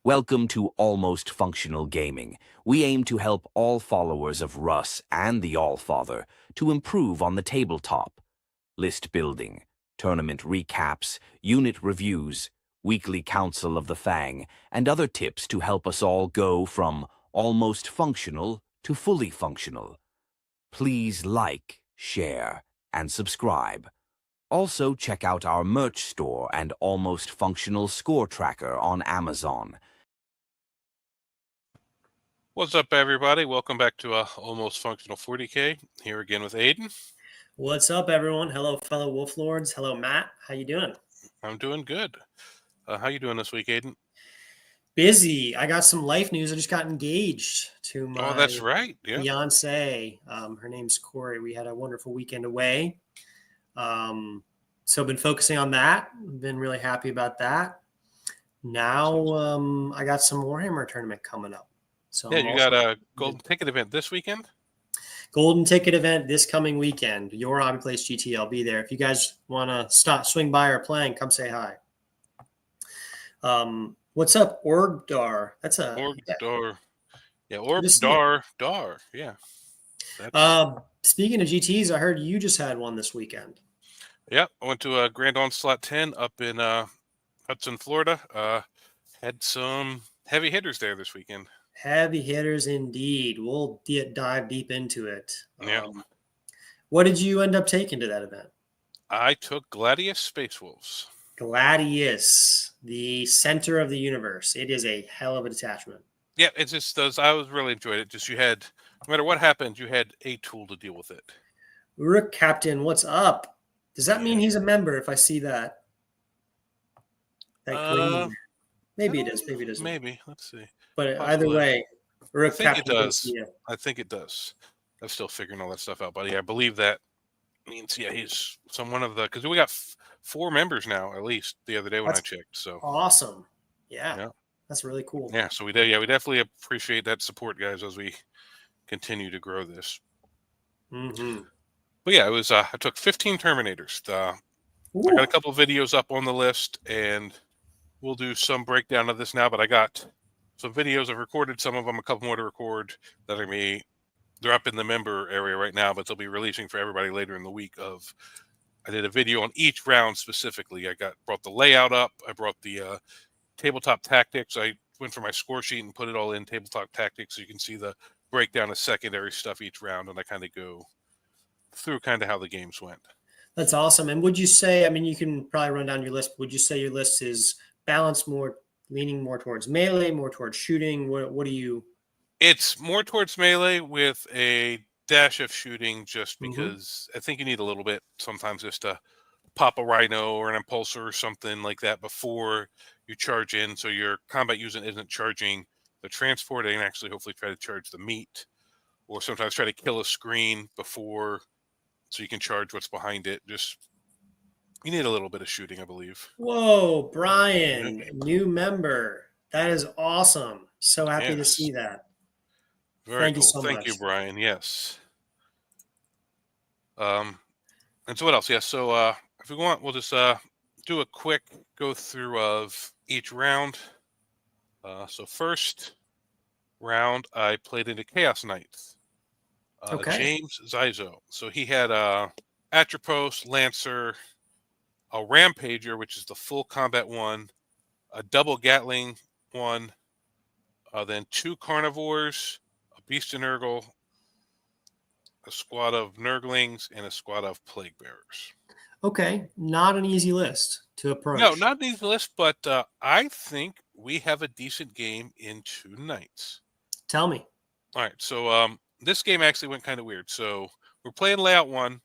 Welcome to Almost Functional Gaming. We aim to help all followers of Russ and the Allfather to improve on the tabletop. List building, tournament recaps, unit reviews, weekly council of the Fang, and other tips to help us all go from almost functional to fully functional. Please like, share, and subscribe. Also, check out our merch store and Almost Functional score tracker on Amazon. What's up, everybody? Welcome back to Almost Functional 40K. Here again with Aiden. What's up, everyone? Hello, fellow Wolf Lords. Hello, Matt. How you doing? I'm doing good. How you doing this week, Aiden? Busy. I got some life news. I just got engaged to my that's right. Yeah. fiance. Her name's Corey. We had a wonderful weekend away. So I've been focusing on that. Been really happy about that. Now I got some Warhammer tournament coming up. So yeah, you got a golden ticket event this weekend? Golden ticket event this coming weekend. Your Hobby Place GT. I'll be there. If you guys want to swing by or playing, come say hi. What's up, Orgdar? That's a Orgdar. Yeah, Orgdar. Yeah. Speaking of GTs, I heard you just had one this weekend. Yeah, I went to a Grand Onslaught 10 up in Hudson, Florida. Had some heavy hitters there this weekend. Heavy hitters indeed. We'll dive deep into it. Yeah. What did you end up taking to that event? I took Gladius Space Wolves. Gladius, the center of the universe. It is a hell of a detachment. Yeah, it just does. I was really enjoyed it. Just you had, no matter what happened, you had a tool to deal with it. Rook Captain, what's up? Does that mean he's a member if I see that? Green? Maybe it is. Maybe it doesn't. Maybe. Let's see. But either way, Rook Captain. I think it does. I think it does. I'm still figuring all that stuff out. But yeah, I believe that means, yeah, he's one of the, because we got 4 members now, at least the other day when I checked. So awesome. Yeah. That's really cool. Yeah. So we definitely appreciate that support, guys, as we continue to grow this. Mm-hmm. But yeah, it was, I took 15 Terminators. I got a couple of videos up on the list, and we'll do some breakdown of this now, but I got some videos. I've recorded some of them, a couple more to record that are me. They're up in the member area right now, but they'll be releasing for everybody later in the week. I did a video on each round specifically. I brought the layout up. I brought the tabletop tactics. I went for my score sheet and put it all in tabletop tactics, so you can see the breakdown of secondary stuff each round, and I kind of go through kind of how the games went. That's awesome. And would you say, I mean, you can probably run down your list, but would you say your list is balanced more, leaning more towards melee, more towards shooting? What do you? It's more towards melee with a dash of shooting, just because I think you need a little bit sometimes just to pop a rhino or an impulsor or something like that before you charge in, so your combat unit isn't charging the transport and actually hopefully try to charge the meat, or sometimes try to kill a screen before so you can charge what's behind it. Just, you need a little bit of shooting, I believe. Whoa, Brian, new member. That is awesome. So happy to see that. Very cool. Thank you, Brian. Yes. And so what else? Yeah. So if we want, we'll just do a quick go through of each round. So first round, I played into Chaos Knights. James Zizo. So he had Atropos, Lancer, a Rampager, which is the full combat one, a double Gatling one, then 2 Carnivores, a Beast of Nurgle, a squad of Nurglings, and a squad of Plague Bearers. Okay, not an easy list to approach. No, not an easy list, but I think we have a decent game in 2 nights. Tell me. All right, so this game actually went kind of weird. So we're playing layout 1.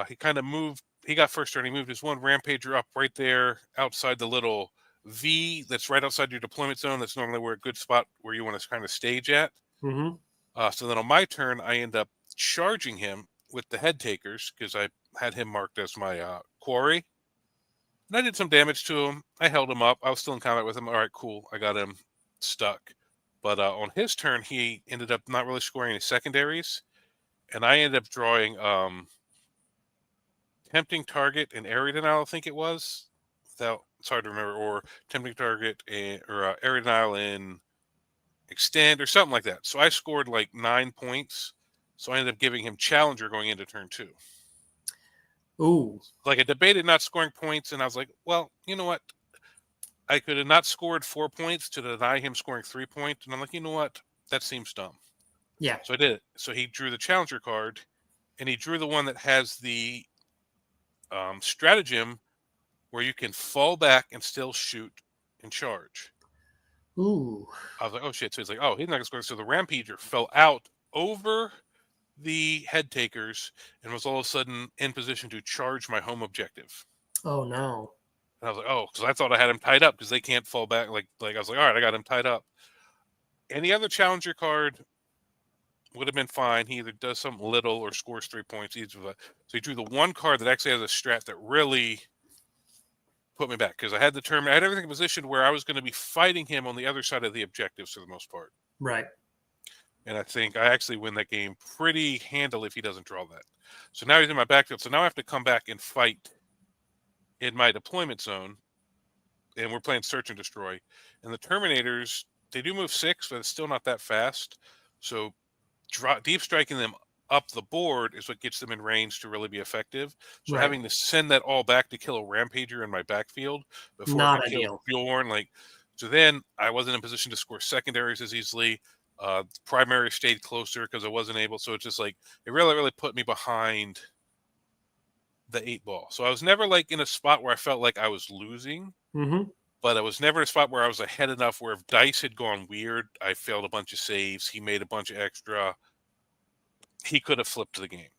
He kind of moved. He got first turn. He moved his 1 Rampager up right there outside the little V that's right outside your deployment zone. That's normally where a good spot where you want to kind of stage at. So then on my turn, I end up charging him with the head takers because I had him marked as my quarry. And I did some damage to him. I held him up. I was still in combat with him. All right, cool. I got him stuck. But on his turn, he ended up not really scoring any secondaries. And I ended up drawing Tempting Target and Aeiden, I don't think it was. it's hard to remember, or tempting target, or Aerodile in extend, or something like that. So I scored like 9 points. So I ended up giving him Challenger going into turn 2. Ooh. Like, I debated not scoring points, and I was like, well, you know what? I could have not scored 4 points to deny him scoring 3 points. And I'm like, you know what? That seems dumb. Yeah. So I did it. So he drew the Challenger card, and he drew the one that has the stratagem where you can fall back and still shoot and charge. Ooh. I was like, oh shit. So he's like, oh, he's not going to score. So the Rampager fell out over the head takers and was all of a sudden in position to charge my home objective. Oh no. And I was like, oh, because I thought I had him tied up because they can't fall back. Like I was like, all right, I got him tied up. Any other Challenger card would have been fine. He either does something little or scores 3 points. So he drew the one card that actually has a strat that really put me back, because I had everything positioned where I was going to be fighting him on the other side of the objectives for the most part. Right. And I think I actually win that game pretty handily if he doesn't draw that. So now he's in my backfield. So now I have to come back and fight in my deployment zone. And we're playing Search and Destroy. And the Terminators, they do move 6, but it's still not that fast. So deep striking them up the board is what gets them in range to really be effective. So Right. having to send that all back to kill a Rampager in my backfield before Not I can ideal. kill Bjorn, so then I wasn't in position to score secondaries as easily. Primary stayed closer because I wasn't able. So it's just like, it really, really put me behind the 8 ball. So I was never like in a spot where I felt like I was losing, but I was never in a spot where I was ahead enough where if dice had gone weird, I failed a bunch of saves, he made a bunch of extra, he could have flipped the game.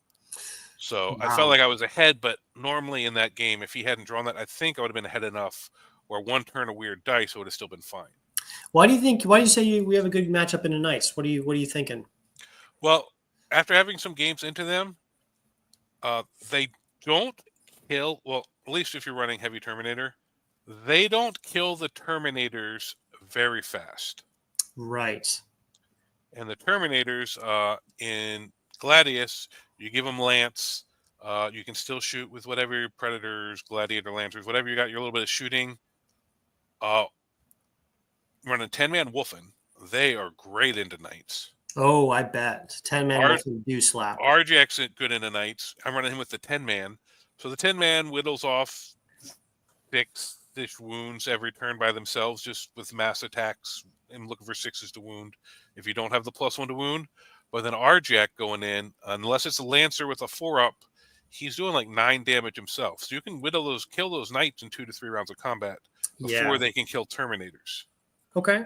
So I felt like I was ahead, but normally in that game, if he hadn't drawn that, I think I would have been ahead enough where one turn of weird dice would have still been fine. Why do you say we have a good matchup in the Knights? What are you thinking? Well, after having some games into them, they don't kill, well, at least if you're running Heavy Terminator, they don't kill the Terminators very fast. Right. And the Terminators in Gladius, you give them Lance, you can still shoot with whatever your Predators, Gladiator, Lancers, whatever you got, your little bit of shooting. Running 10-man Wolfen, they are great into Knights. Oh, I bet. 10-man Wolfen do slap. Arjak's good into Knights. I'm running him with the 10-man. So the 10-man whittles off 6-ish wounds every turn by themselves, just with mass attacks and looking for 6s to wound if you don't have the +1 to wound. But then Arjak going in, unless it's a Lancer with a 4-up, he's doing like 9 damage himself. So you can kill those Knights in 2 to 3 rounds of combat before they can kill Terminators. Okay.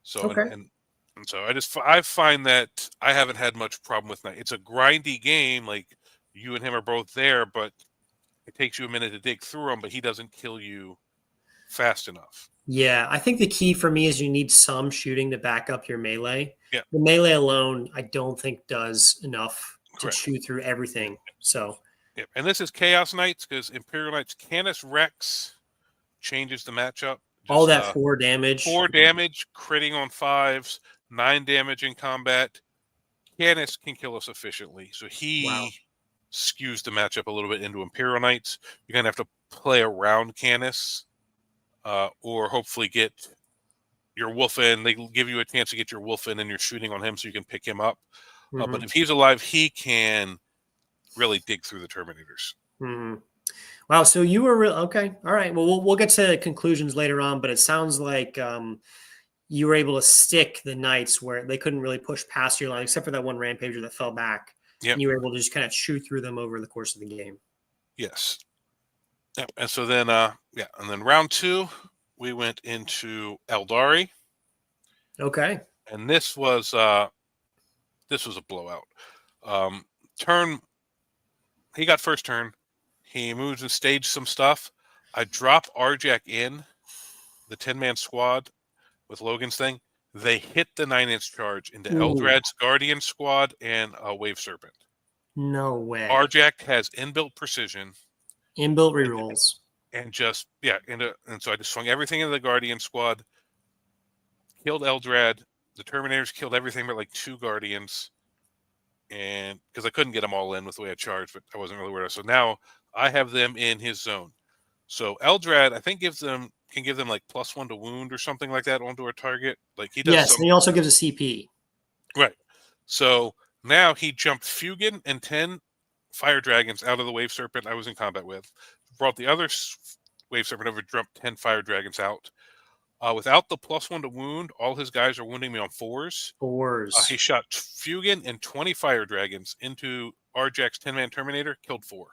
So and so I find that I haven't had much problem with Knight. It's a grindy game, like you and him are both there, but it takes you a minute to dig through him, but he doesn't kill you fast enough. Yeah, I think the key for me is you need some shooting to back up your melee. Yeah. The melee alone, I don't think does enough to Correct. chew through everything. So. Yeah, and this is Chaos Knights, because Imperial Knights Canis Rex changes the matchup. All that 4 damage. 4 damage, critting on 5s, 9 damage in combat. Canis can kill us efficiently, so he skews the matchup a little bit into Imperial Knights. You're going to have to play around Canis, or hopefully get your Wolfen. They give you a chance to get your Wolfen and you're shooting on him so you can pick him up. But if he's alive, he can really dig through the Terminators. Wow, so you were okay. All right. Well, we'll get to conclusions later on, but it sounds like you were able to stick the Knights where they couldn't really push past your line, except for that one Rampager that fell back. Yep. And you were able to just kind of chew through them over the course of the game. Yes. Yep. And so then, and then round 2, we went into Aeldari. Okay. And this was a blowout. He got first turn. He moves and staged some stuff. I drop Arjak in the 10-man squad with Logan's thing. They hit the 9-inch charge into Eldrad's Guardian squad and a Wave Serpent. No way. Arjak has inbuilt precision. Inbuilt rerolls. And so I just swung everything into the Guardian squad. Killed Eldrad. The Terminators killed everything but like 2 Guardians. And because I couldn't get them all in with the way I charged, but I wasn't really worried. So now I have them in his zone. So Eldrad, I think can give them like +1 to wound or something like that onto a target. Like he does Yes, and he also gives a CP. right. So now he jumped Fugan and 10 fire dragons out of the Wave Serpent I was in combat with. Brought the other Wave Serpent over, jumped 10 fire dragons out. Without the +1 to wound, all his guys are wounding me on 4s. He shot Fugan and 20 fire dragons into Arjak's 10-man Terminator, killed 4.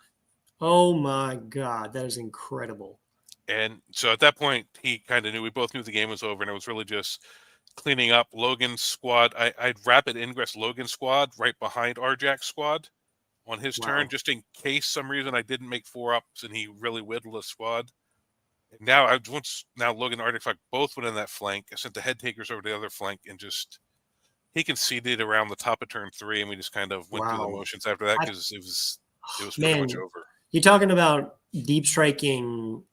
Oh my god, that is incredible. And so at that point, he kind of knew, we both knew the game was over, and it was really just cleaning up Logan's squad. I'd rapid ingress Logan's squad right behind Arjak's squad on his turn, just in case some reason I didn't make 4-ups and he really whittled a squad. And now Logan and Artifact both went in that flank. I sent the head takers over to the other flank, and just he conceded around the top of turn 3, and we just kind of went through the motions after that because it was pretty much over. You're talking about deep striking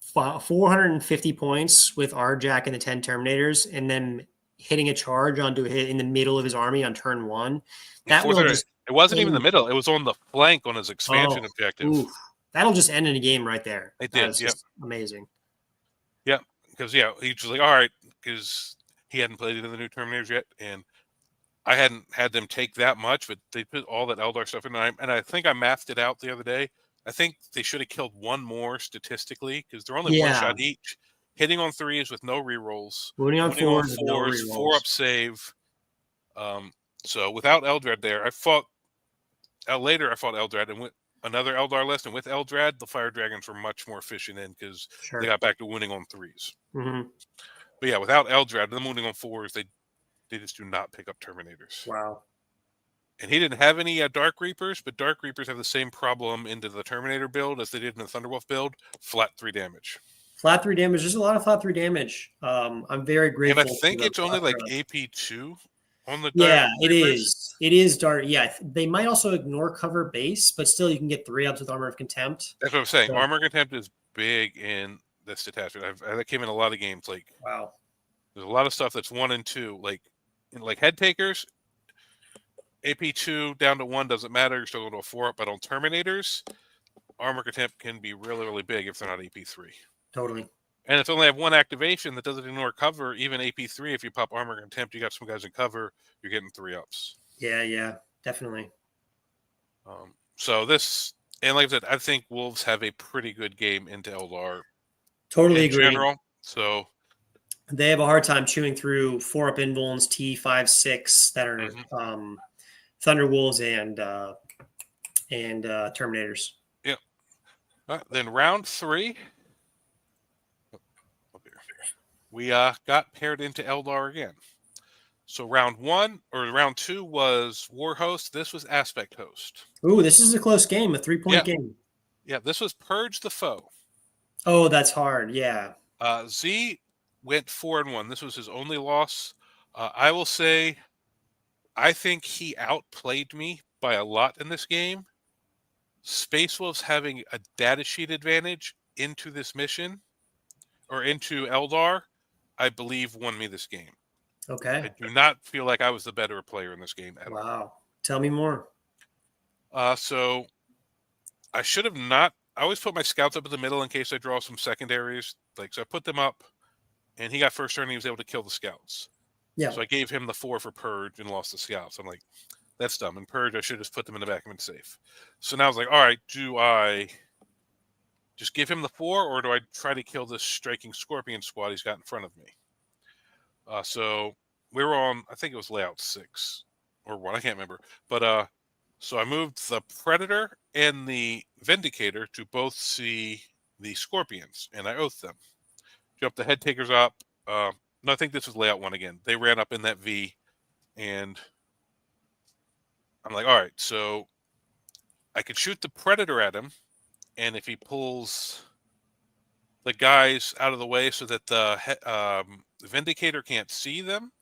450 points with Arjak and the 10 Terminators, and then hitting a charge onto in the middle of his army on turn 1. That will just it wasn't even the middle; it was on the flank on his expansion objective. Oof. That'll just end in a game right there. It did. Yep. Amazing. Yeah, because he's just like, all right, because he hadn't played any of the new Terminators yet, and I hadn't had them take that much, but they put all that Eldar stuff in, and I think I mathed it out the other day. I think they should have killed one more statistically because they're only one shot each. Hitting on 3s with no rerolls. Winning on 4s, no 4-up save. So without Eldrad there, I fought Eldrad and with another Eldar list, and with Eldrad, the Fire Dragons were much more efficient in because they got back to winning on 3s. Mm-hmm. But yeah, without Eldrad, them winning on 4s, they just do not pick up Terminators. Wow. And he didn't have any Dark Reapers, but Dark Reapers have the same problem into the Terminator build as they did in the Thunderwolf build. Flat 3 damage. Flat 3 damage. There's a lot of flat 3 damage. I'm very grateful. And I think it's only like AP2 on the Dark. Yeah, it is. It is Dark. Yeah, they might also ignore cover base, but still you can get 3-ups with Armor of Contempt. That's what I'm saying. So, Armor of Contempt is big in this detachment. That came in a lot of games. Like, wow. There's a lot of stuff that's 1 and 2. Like head takers, AP2 down to 1 doesn't matter. You're still going to a 4-up, but on Terminators, Armor Contempt can be really, really big if they're not AP3. Totally. And if they only have 1 activation that doesn't ignore cover, even AP3, if you pop Armor Contempt, you got some guys in cover, you're getting 3-ups. Yeah, definitely. So this, and like I said, I think Wolves have a pretty good game into Eldar. Totally agree. General, so they have a hard time chewing through 4-up invulns, T5-6 that are Thunderwolves and Terminators. Yeah. Then round 3, we got paired into Eldar again. So round 2 was War Host. This was Aspect Host. Ooh, this is a close game, a 3-point game. Yeah, this was Purge the Foe. Oh, that's hard. Yeah. Z went 4-1. This was his only loss. I will say, I think he outplayed me by a lot in this game. Space Wolves having a data sheet advantage into this mission, or into Eldar, I believe won me this game. Okay. I do not feel like I was the better player in this game at all. Wow. Tell me more. So I should have not. I always put my scouts up in the middle in case I draw some secondaries. So I put them up, and he got first turn. And he was able to kill the scouts. Yeah. So I gave him the 4 for Purge and lost the scouts. I'm like, that's dumb. And Purge, I should have just put them in the back of the safe. So now I was like, all right, do I just give him the 4, or do I try to kill this striking Scorpion squad he's got in front of me? So we were on, I think it was layout 6 or 1, I can't remember. But so I moved the Predator and the Vindicator to both see the Scorpions, and I oathed them. Jumped the head takers up. No, I think this was layout 1 again. They ran up in that V, and I'm like, all right, so I could shoot the Predator at him, and if he pulls the guys out of the way so that the Vindicator can't see them,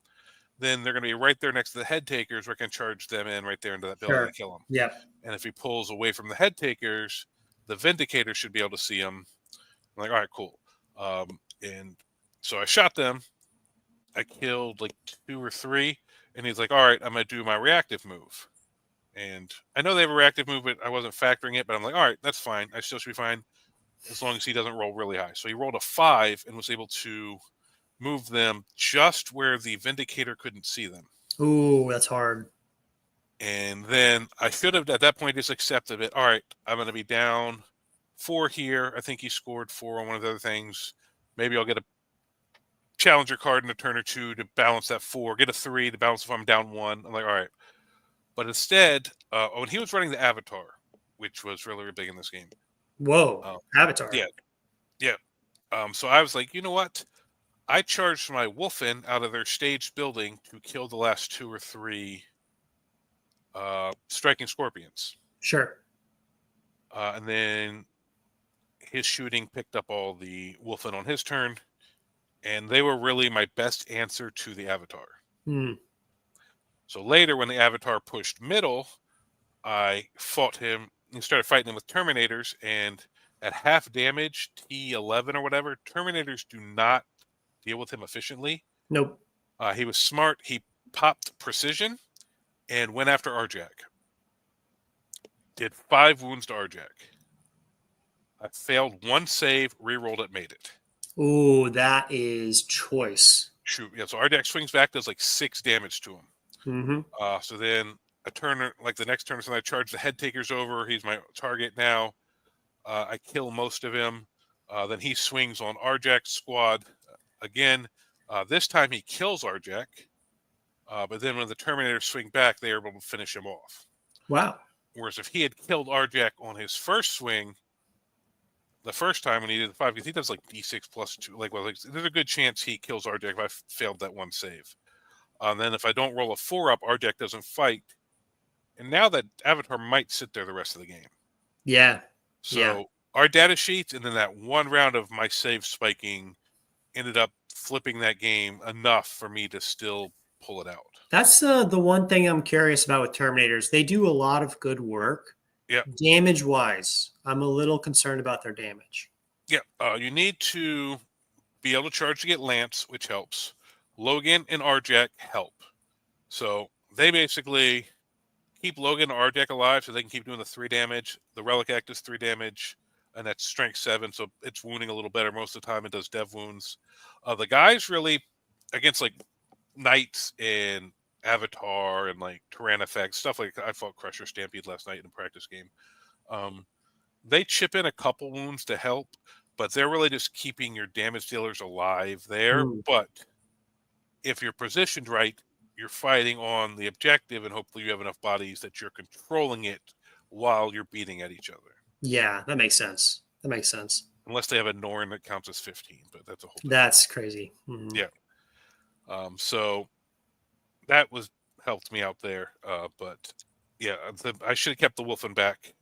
then they're going to be right there next to the head takers where I can charge them in right there into that building and kill them. Yeah. And if he pulls away from the head takers, the Vindicator should be able to see him. I'm like, all right, cool. And so I shot them. I killed like 2 or 3. And he's like, all right, I'm going to do my reactive move. And I know they have a reactive move, but I wasn't factoring it. But I'm like, all right, that's fine. I still should be fine. as long as he doesn't roll really high. So he rolled a 5 and was able to move them just where the Vindicator couldn't see them. Ooh, that's hard. And then I should have, at that point, just accepted it. All right, I'm going to be down 4 here. I think he scored 4 on one of the other things. Maybe I'll get a challenger card in a turn or two to balance that 4. Get a 3 to balance if I'm down 1. I'm like, all right. But instead, when he was running the Avatar, which was really, really big in this game. Whoa, Avatar. Yeah. So I was like, you know what? I charged my Wolfen out of their staged building to kill the last 2 or 3 striking scorpions. Sure. And then his shooting picked up all the Wolfen on his turn, and they were really my best answer to the Avatar. So later, when the Avatar pushed middle, I fought him and started fighting him with Terminators, and at half damage, T11 or whatever, Terminators do not deal with him efficiently. Nope. He was smart. He popped Precision and went after Arjak. Did 5 wounds to Arjak. I failed 1 save, rerolled it, made it. Ooh, that is choice. Shoot, yeah. So Arjak swings back, does like 6 damage to him. Mm-hmm. So then a turn, like the next turn, so I charge the Head Takers over. He's my target now. I kill most of him. Then he swings on Arjak's squad again. This time he kills Arjak. But then when the Terminators swing back, they are able to finish him off. Wow. Whereas if he had killed Arjak on his first swing, the first time when he did the 5, because he does like D6 plus 2, there's a good chance he kills Arjak if I failed that 1 save. Then if I don't roll a 4 up, Arjak doesn't fight. And now that Avatar might sit there the rest of the game. Yeah. So our data sheets and then that 1 round of my save spiking ended up flipping that game enough for me to still pull it out. That's the one thing I'm curious about with Terminators. They do a lot of good work. Yeah. Damage-wise, I'm a little concerned about their damage. Yeah. You need to be able to charge to get Lance, which helps. Logan and Arjak help. So they basically keep Logan and Arjak alive so they can keep doing the 3 damage. The Relic Act is 3 damage, and that's strength 7, so it's wounding a little better most of the time. It does dev wounds. The guys really, against like Knights and Avatar and like Tyrannifex, stuff like that. I fought Crusher Stampede last night in a practice game. They chip in a couple wounds to help, but they're really just keeping your damage dealers alive there. But if you're positioned right, you're fighting on the objective, and hopefully you have enough bodies that you're controlling it while you're beating at each other. Yeah, that makes sense. That makes sense. Unless they have a Norn that counts as 15, but that's a whole thing. That's crazy. Mm-hmm. Yeah. So that helped me out there. But yeah, I should have kept the Wolfen back,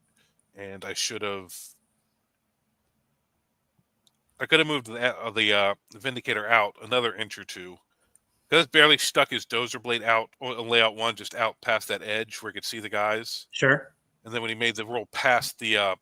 and I could have moved the Vindicator out another inch or 2. Because barely stuck his Dozer Blade out on layout 1, just out past that edge where he could see the guys. Sure. And then when he made the roll past the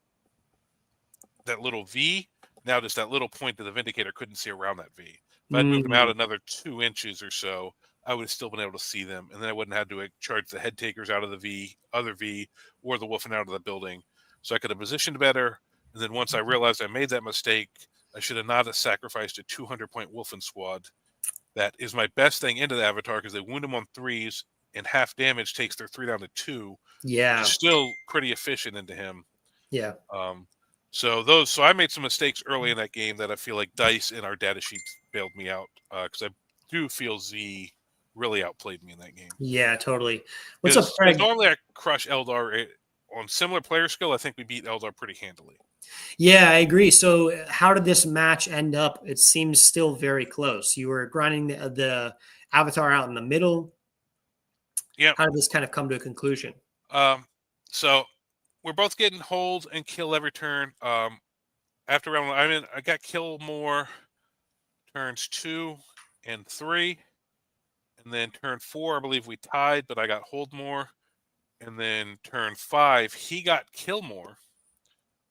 that little V, now just that little point that the Vindicator couldn't see around that V. If I'd moved him out another 2 inches or so, I would have still been able to see them, and then I wouldn't have had to charge the Head Takers out of the other V, or the Wolfen out of the building. So I could have positioned better, and then once I realized I made that mistake, I should have not have sacrificed a 200-point Wolfen squad. That is my best thing into the Avatar, because they wound them on 3s, and half damage takes their 3 down to 2. Yeah. It's still pretty efficient into him. Yeah. So I made some mistakes early in that game that I feel like Dice and our data sheets bailed me out, because I do feel Z really outplayed me in that game. Yeah, totally. What's up, Craig? Normally I crush Aeldari. On similar player skill, I think we beat Aeldari pretty handily. Yeah, I agree. So how did this match end up? It seems still very close. You were grinding the Avatar out in the middle. Yeah. How did this kind of come to a conclusion? So we're both getting hold and kill every turn. After round 1, I got kill more turns 2 and 3. And then turn 4, I believe we tied, but I got hold more. And then turn 5, he got kill more,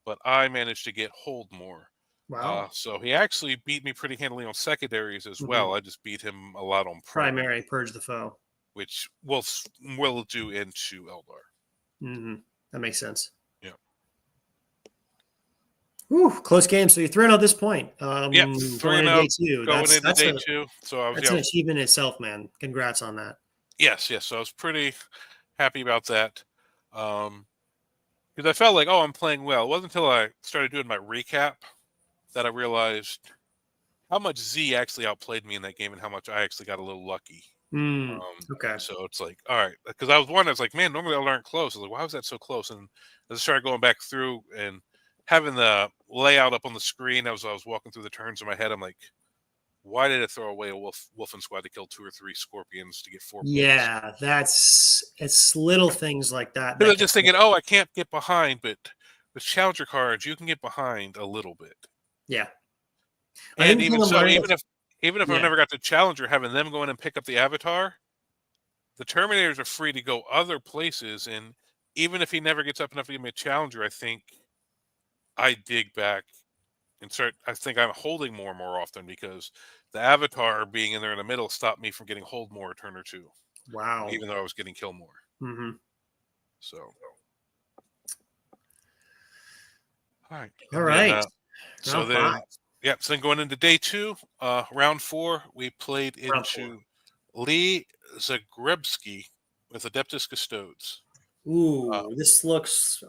but I managed to get hold more. Wow. So he actually beat me pretty handily on secondaries as well. I just beat him a lot on primary, purge the foe, which will do into Aeldari. That makes sense. Yeah. Whew, close game. So you're 3-0 at this point. Yep, Going into 3-0 day two. going into That's day 2. So I was, an achievement in itself, man. Congrats on that. yes. So I was pretty happy about that. Because I felt like, oh, I'm playing well. It wasn't until I started doing my recap that I realized how much Z actually outplayed me in that game and how much I actually got a little lucky. Okay. So it's like, all right, because I was like, man, normally those aren't close. I was like, why was that so close? And as I started going back through and having the layout up on the screen, as I was walking through the turns in my head, I'm like, why did it throw away a wolfen squad to kill 2 or 3 scorpions to get 4 points? Yeah, it's little things like that. Because I was just thinking, oh, I can't get behind, but with challenger cards, you can get behind a little bit. Yeah. And even so, even if I Yeah. never got to challenger, having them go in and pick up the avatar, the Terminators are free to go other places. And even if he never gets up enough to give me a challenger, I think I dig back and start. I think I'm holding more and more often because the avatar being in there in the middle stopped me from getting hold more a turn or two. Wow. Even though I was getting kill more. Mm-hmm. So, all right. All right. So then going into day 2, round 4, we played into Lee Zagrebski with Adeptus Custodes. Ooh, this looks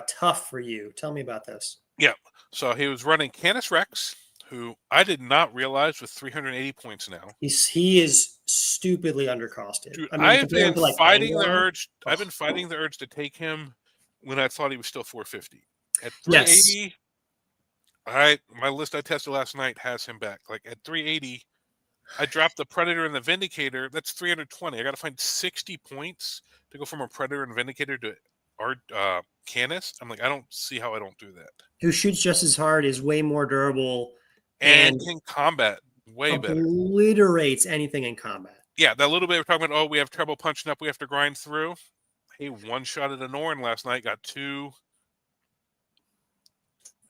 tough for you. Tell me about this. Yeah. So he was running Canis Rex, who I did not realize was 380 points now. He is stupidly undercosted. Dude, I mean, I've been fighting the Fang, urge. I've been fighting the urge to take him when I thought he was still 450. At 380, my list I tested last night has him back. Like at 380, I dropped the Predator and the Vindicator. That's 320. I got to find 60 points to go from a Predator and Vindicator to Canis. I'm like, I don't see how I don't do that. Who shoots just as hard, is way more durable, and can combat way better. Obliterates anything in combat. Yeah, that little bit we're talking about, oh, we have trouble punching up, we have to grind through. He one-shotted a Norn last night, got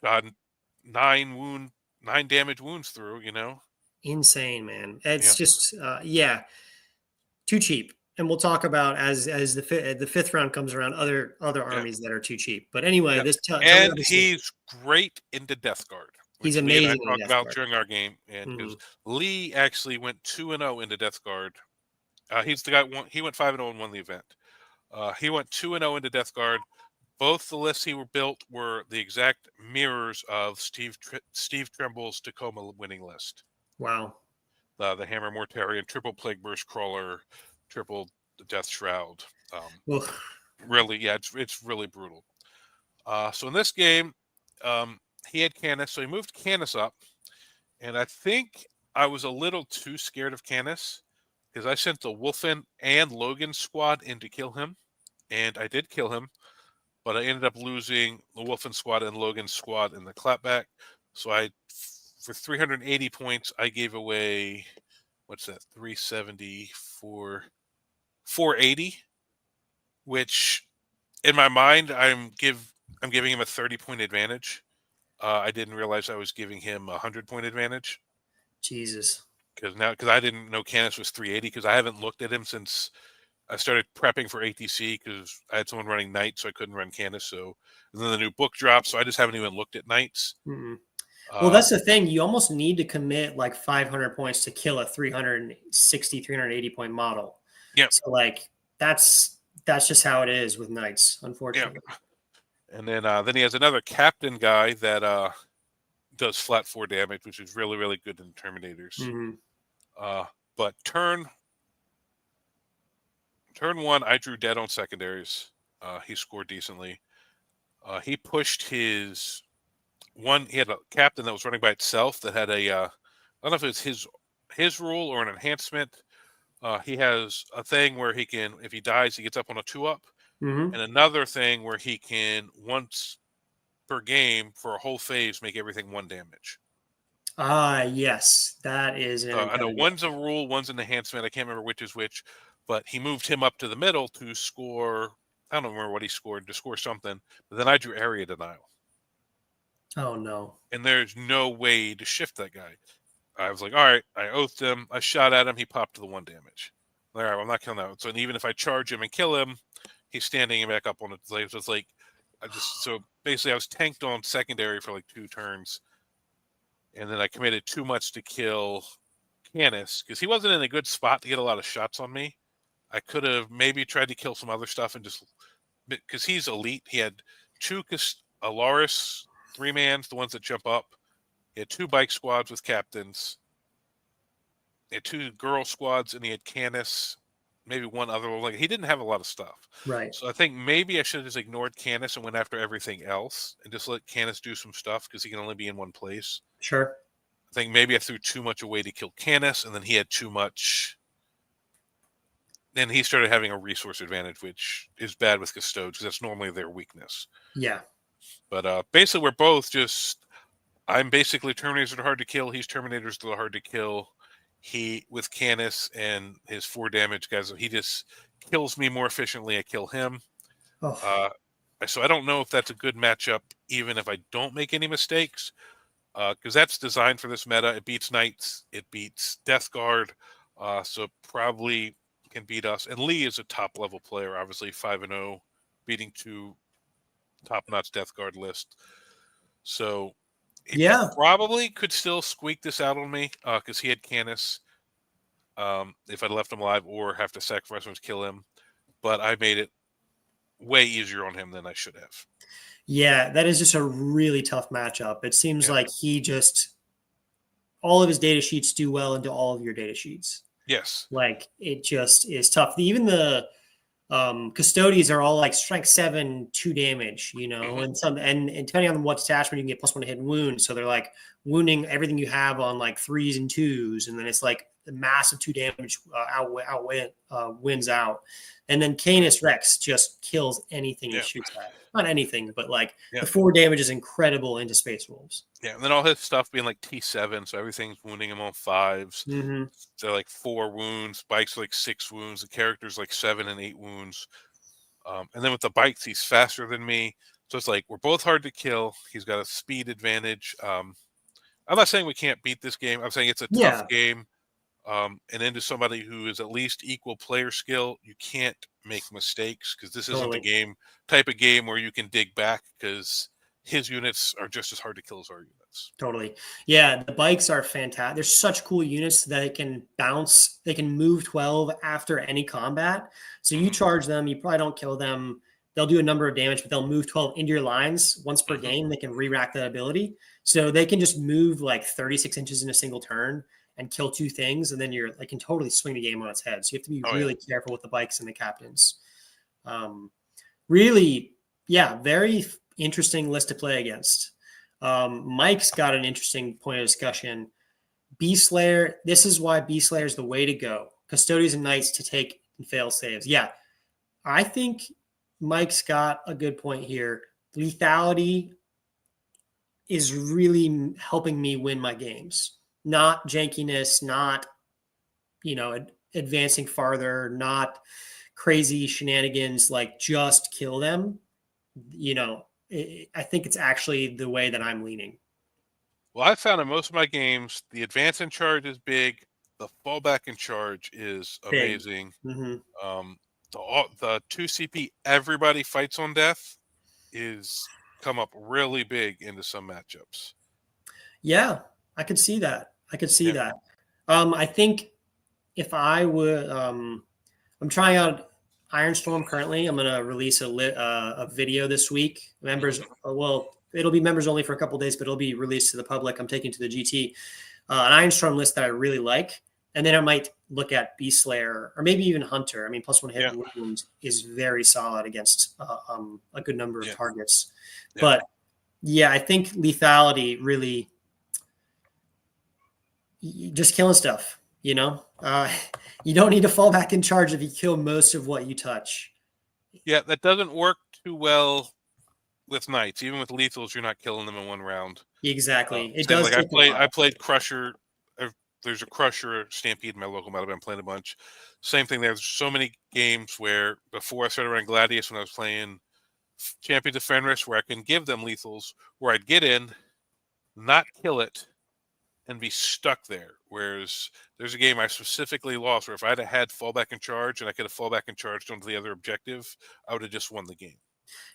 9 damage wounds through, Insane, man. It's just too cheap. And we'll talk about as the fifth round comes around, other armies that are too cheap. But anyway, and he's great into Death Guard. He's amazing. Lee and I talked about during our game, and because Lee actually went 2-0 into Death Guard. He's the guy. He went 5-0 and won the event. He went 2-0 into Death Guard. Both the lists he were built were the exact mirrors of Steve Tremble's Tacoma winning list. Wow. The Hammer Mortarian, triple Plague Burst Crawler, triple Death Shroud. Really, it's really brutal. So in this game, he had Canis, so he moved Canis up, and I think I was a little too scared of Canis because I sent the Wolfen and Logan squad in to kill him, and I did kill him, but I ended up losing the Wolfen squad and Logan's squad in the clapback. So for 380 points, I gave away, what's that, 370 for 480, which in my mind, I'm giving him a 30-point advantage. I didn't realize I was giving him a 100-point advantage. Jesus. Because I didn't know Canis was 380 because I haven't looked at him since I started prepping for ATC because I had someone running Knights, so I couldn't run Canis. So and then the new book dropped, so I just haven't even looked at Knights. Well, that's the thing. You almost need to commit like 500 points to kill a 360, 380 point model. Yeah. So like that's just how it is with Knights, unfortunately. Yeah. And then he has another captain guy that does flat 4 damage, which is really, really good in Terminators. But turn 1, I drew dead on secondaries. He scored decently. He pushed his one. He had a captain that was running by itself that had I don't know if it's his rule or an enhancement. He has a thing where he can, if he dies, he gets up on a 2-up. And another thing where he can, once per game for a whole phase, make everything 1 damage. Yes. That is I know one's a rule, one's an enhancement. I can't remember which is which, but he moved him up to the middle to score. I don't remember what he scored, to score something. But then I drew area denial. Oh, no. And there's no way to shift that guy. I was like, all right, I oathed him. I shot at him. He popped to the 1 damage. All right, well, I'm not killing that one. So even if I charge him and kill him, he's standing back up on it. So it's like, basically I was tanked on secondary for like 2 turns, and then I committed too much to kill Canis because he wasn't in a good spot to get a lot of shots on me. I could have maybe tried to kill some other stuff and just because he's elite. He had 2 Alaris 3-mans, the ones that jump up. He had 2 bike squads with captains. He had 2 girl squads, and he had Canis, maybe one other one. Like, he didn't have a lot of stuff. Right. So I think maybe I should have just ignored Canis and went after everything else and just let Canis do some stuff because he can only be in one place. Sure. I think maybe I threw too much away to kill Canis, and then he had too much. Then he started having a resource advantage, which is bad with Custodes because that's normally their weakness. Yeah. But basically, we're both just. I'm basically Terminators that are hard to kill. He's Terminators that are hard to kill. He, with Canis and his 4 damage guys, he just kills me more efficiently. I kill him. Oh. So I don't know if that's a good matchup, even if I don't make any mistakes, because that's designed for this meta. It beats Knights. It beats Death Guard. So it probably can beat us. And Lee is a top-level player, obviously, 5-0, beating 2 top-notch Death Guard list. So he probably could still squeak this out on me because he had Canis if I'd left him alive or have to sacrifice him to kill him. But I made it way easier on him than I should have. Yeah, that is just a really tough matchup. It seems like he just all of his data sheets do well into all of your data sheets. Yes. Like it just is tough. Even the Custodes are all like strength 7, 2 damage, you know, and some and depending on what detachment you can get +1 to hit and wound. So they're like wounding everything you have on like 3s and 2s, and then it's like the massive 2 damage wins out. And then Canis Rex just kills anything he shoots at. Not anything, but like the 4 damage is incredible into Space Wolves. Yeah, and then all his stuff being like T7, so everything's wounding him on 5s. Mm-hmm. They're like 4 wounds. Bikes are like 6 wounds. The character's like 7 and 8 wounds. And then with the bikes, he's faster than me. So it's like we're both hard to kill. He's got a speed advantage. I'm not saying we can't beat this game. I'm saying it's a tough game. And into somebody who is at least equal player skill, you can't make mistakes because this isn't the type of game where you can dig back because his units are just as hard to kill as our units. Totally. Yeah, the bikes are fantastic. They're such cool units that they can bounce. They can move 12 after any combat. So you charge them, you probably don't kill them. They'll do a number of damage, but they'll move 12 into your lines once per game. They can re-rack that ability. So they can just move like 36 inches in a single turn and kill 2 things, and then they can totally swing the game on its head. So you have to be really careful with the bikes and the captains. Really, very interesting list to play against. Mike's got an interesting point of discussion. Beast Slayer, this is why Beast Slayer is the way to go. Custodians and Knights to take and fail saves. Yeah, I think Mike's got a good point here. Lethality is really helping me win my games. Not jankiness, not, advancing farther, not crazy shenanigans, like just kill them. I think it's actually the way that I'm leaning. Well, I've found in most of my games, the advance in charge is big. The fallback in charge is amazing. Mm-hmm. The 2 CP everybody fights on death is come up really big into some matchups. Yeah, I could see that. That. I think if I would, I'm trying out Ironstorm currently. I'm going to release a video this week. Members, it'll be members only for a couple of days, but it'll be released to the public. I'm taking to the GT an Ironstorm list that I really like, and then I might look at Beast Slayer or maybe even Hunter. I mean, +1 hit wound is very solid against a good number of targets. But I think lethality really just killing stuff. You don't need to fall back in charge if you kill most of what you touch. Yeah, that doesn't work too well with Knights. Even with lethals, you're not killing them in one round. Exactly. It does. Like I played Crusher. There's a Crusher Stampede in my local meta. I've been playing a bunch. Same thing. There's so many games where before I started running Gladius, when I was playing Champions of Fenris, where I can give them lethals, where I'd get in, not kill it, and be stuck there. Whereas there's a game I specifically lost where if I'd have had fallback in charge and I could have fallback and charged onto the other objective, I would have just won the game.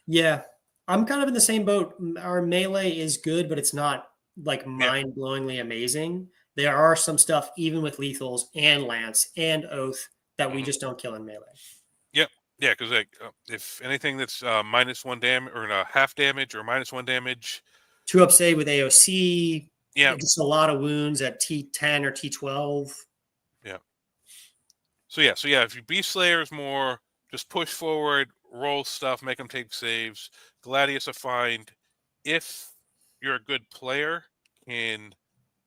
Yeah. I'm kind of in the same boat. Our melee is good, but it's not like Yeah. mind-blowingly amazing. There are some stuff, even with lethals and lance and oath, that we Mhm. just don't kill in melee. Yep. Yeah, because like if anything that's -1 damage or half damage or -1 damage, 2-up save with AOC, yeah, just a lot of wounds at T10 or T12. yeah. So yeah, if you Beast Slayer is more just push forward, roll stuff, make them take saves. Gladius I find if you're a good player can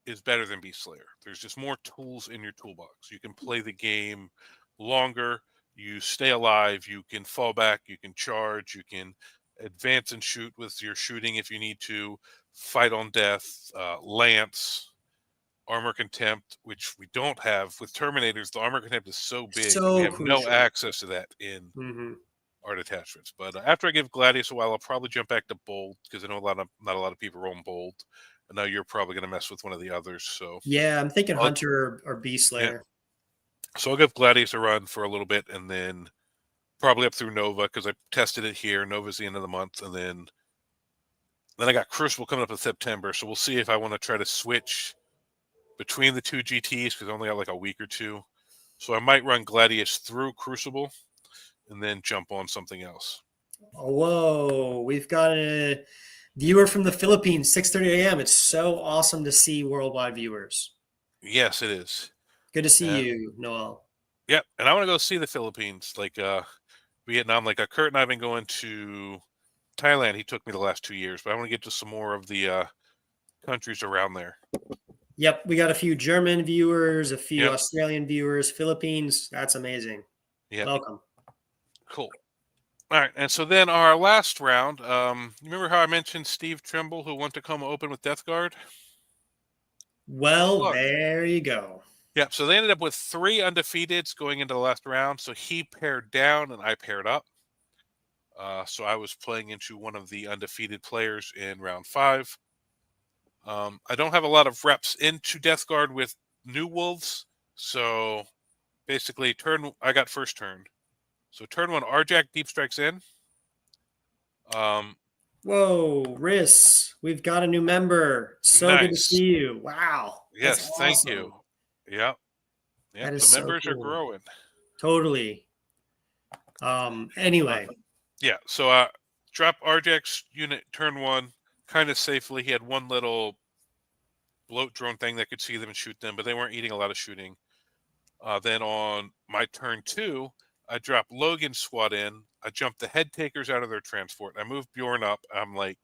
is better than Beast Slayer. There's just more tools in your toolbox. You can play the game longer. You stay alive. You can fall back. You can charge. You can advance and shoot with your shooting if you need to. Fight on death. Lance. Armor Contempt, which we don't have with Terminators. The Armor Contempt is so big that we So have no crucial. access to that in Mm-hmm. our detachments. But after I give Gladius a while, I'll probably jump back to Bold because I know not a lot of people roam Bold. I know you're probably going to mess with one of the others, so Yeah, I'm thinking I'll, Hunter or Beast yeah. Slayer. So I'll give Gladius a run for a little bit, and then probably up through Nova because I tested it here. Nova's the end of the month, and then I got Crucible coming up in September. So we'll see if I want to try to switch between the two GTs because I only got like a week or two. So I might run Gladius through Crucible and then jump on something else. Oh, whoa, we've got a viewer from the Philippines, 6:30 a.m. It's so awesome to see worldwide viewers. Yes, it is. Good to see And you, Noel. yeah, and I want to go see the Philippines, like Vietnam. Like Kurt and I've been going to Thailand. He took me the last 2 years, but I want to get to some more of the countries around there. Yep, we got a few German viewers, a few Yep. Australian viewers, Philippines. That's amazing. Yeah. Welcome. Cool. All right, and so then our last round. You remember how I mentioned Steve Trimble, who wanted to come open with Death Guard? Well, Look. there you go. Yeah, so they ended up with 3 undefeateds going into the last round. So he paired down and I paired up. So I was playing into one of the undefeated players in round 5. I don't have a lot of reps into Death Guard with New Wolves. So basically, I got first turn. So turn 1, Arjack Deep Strikes in. Whoa, Riss, we've got a new member. So good to Nice. see you. Wow, that's Yes, thank awesome. you. Yep. That is The so members are cool. growing. Totally. Anyway. Yeah, so drop Arjack's unit turn 1 kind of safely. He had one little bloat drone thing that could see them and shoot them, but they weren't eating a lot of shooting. Then on my turn 2, I dropped Logan's squad in. I jumped the head takers out of their transport. I moved Bjorn up. I'm like,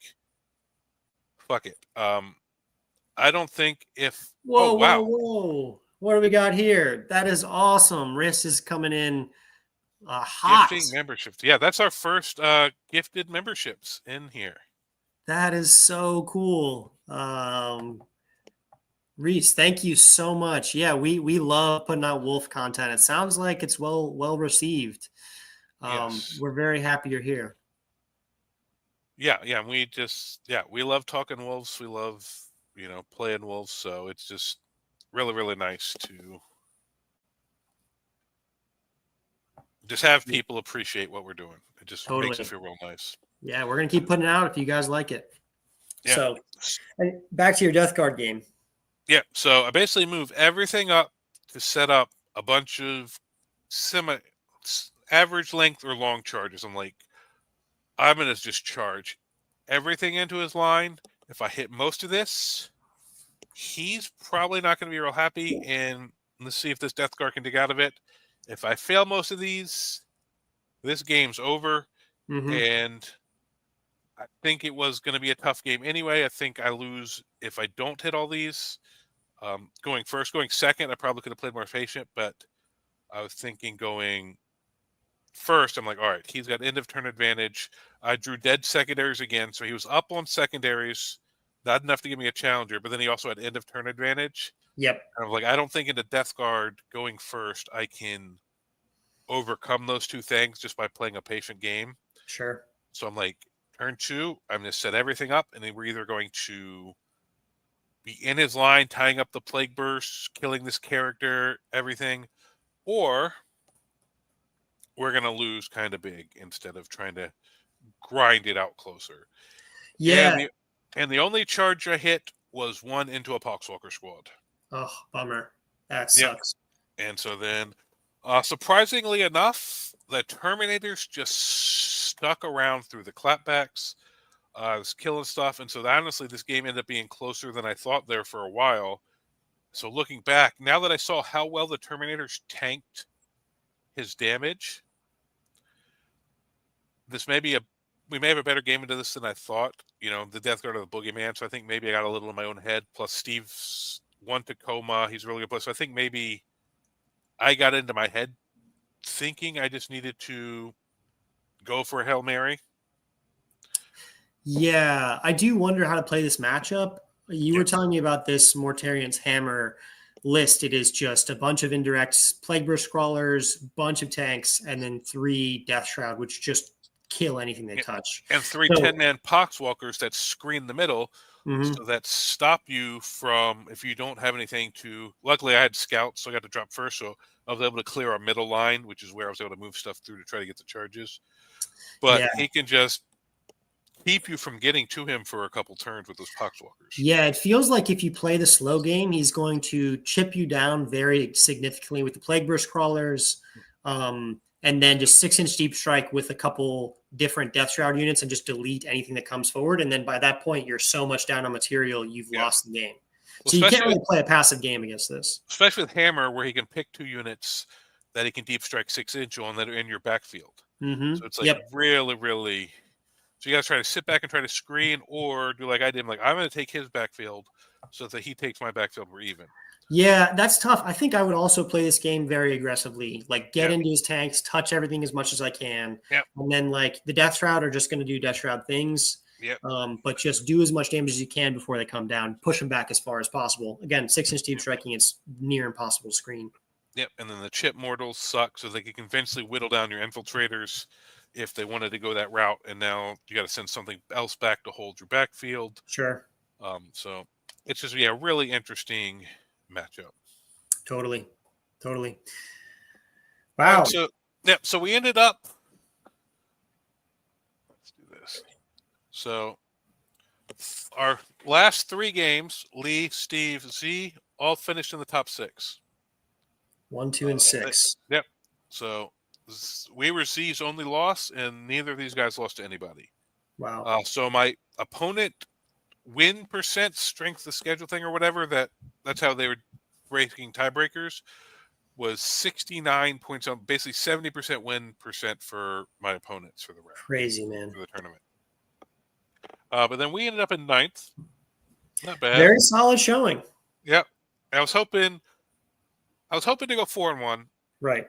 fuck it. I don't think if. Whoa, Oh whoa, wow, whoa. What do we got here? That is awesome. Riss is coming in hot. gifting memberships. Yeah, that's our first gifted memberships in here. That is so cool. Reese, thank you so much. Yeah, we love putting out wolf content. It sounds like it's well received. Yes. We're very happy you're here. Yeah. We love talking wolves. We love playing wolves. So it's just really nice to just have people appreciate what we're doing. It just makes it Totally. feel real nice. Yeah, we're gonna keep putting it out if you guys like it. Yeah. So, and back to your Death Guard game. Yeah. So I basically move everything up to set up a bunch of average length or long charges. I'm like, I'm going to just charge everything into his line. If I hit most of this, he's probably not going to be real happy. And let's see if this Death Guard can dig out of it. If I fail most of these, this game's over. Mm-hmm. And I think it was going to be a tough game anyway. I think I lose if I don't hit all these. Going first, going second, I probably could have played more patient, but I was thinking going first, I'm like, all right, he's got end of turn advantage. I drew dead secondaries again, so he was up on secondaries, not enough to give me a challenger, but then he also had end of turn advantage. Yep. And I'm like, I don't think in the Death Guard going first, I can overcome those two things just by playing a patient game. Sure. So I'm like, turn 2, I'm going to set everything up, and then we're either going to be in his line, tying up the plague bursts, killing this character, everything, or we're going to lose kind of big instead of trying to grind it out closer. Yeah. And the only charge I hit was one into a Poxwalker squad. Oh, bummer. That Yep. sucks. And so then, surprisingly enough, the Terminators just stuck around through the clapbacks. I was killing stuff. And so honestly, this game ended up being closer than I thought there for a while. So looking back, now that I saw how well the Terminators tanked his damage, we may have a better game into this than I thought. You know, the Death Guard of the Boogeyman. So I think maybe I got a little in my own head. Plus Steve's one Tacoma. He's a really good player. So I think maybe I got into my head thinking I just needed to go for a Hail Mary. Yeah, I do wonder how to play this matchup. You were telling me about this Mortarian's Hammer list. It is just a bunch of indirects, Plagueburst Scrawlers, bunch of tanks, and then 3 Death Shroud, which just kill anything they touch. And 3 10-man Poxwalkers that screen the middle, so that stop you from, if you don't have anything to, luckily I had scouts, so I got to drop first, so I was able to clear a middle line, which is where I was able to move stuff through to try to get the charges. But he can just keep you from getting to him for a couple turns with those Poxwalkers. Yeah, it feels like if you play the slow game, he's going to chip you down very significantly with the Plagueburst Crawlers, and then just 6-inch deep strike with a couple different Death Shroud units and just delete anything that comes forward. And then by that point, you're so much down on material, you've lost the game. Well, so you can't really play a passive game against this. Especially with Hammer, where he can pick 2 units that he can deep strike 6-inch on that are in your backfield. So it's like really, really... So you got to try to sit back and try to screen, or do like I did. I'm like, I'm going to take his backfield so that he takes my backfield. We're even. Yeah, that's tough. I think I would also play this game very aggressively. Like, get into his tanks, touch everything as much as I can. And then, like, the Death Shroud are just going to do Death Shroud things. But just do as much damage as you can before they come down. Push them back as far as possible. Again, 6-inch deep striking, it's near impossible to screen. And then the Chip Mortals suck, so they can eventually whittle down your Infiltrators if they wanted to go that route, and now you got to send something else back to hold your backfield. Sure. So it's just really interesting matchup. Totally. Wow. Right, so we ended up. Let's do this. So our last 3 games, Lee, Steve, Z, all finished in the top 6. 1, 2, and 6. So we were Z's only loss, and neither of these guys lost to anybody. Wow. So my opponent win percent, strength of schedule thing or whatever, that's how they were breaking tiebreakers, was 69 points on, basically 70% win percent for my opponents for the round. Crazy, man. For the tournament. But then we ended up in 9th. Not bad. Very solid showing. Yep. I was hoping to go 4-1. Right.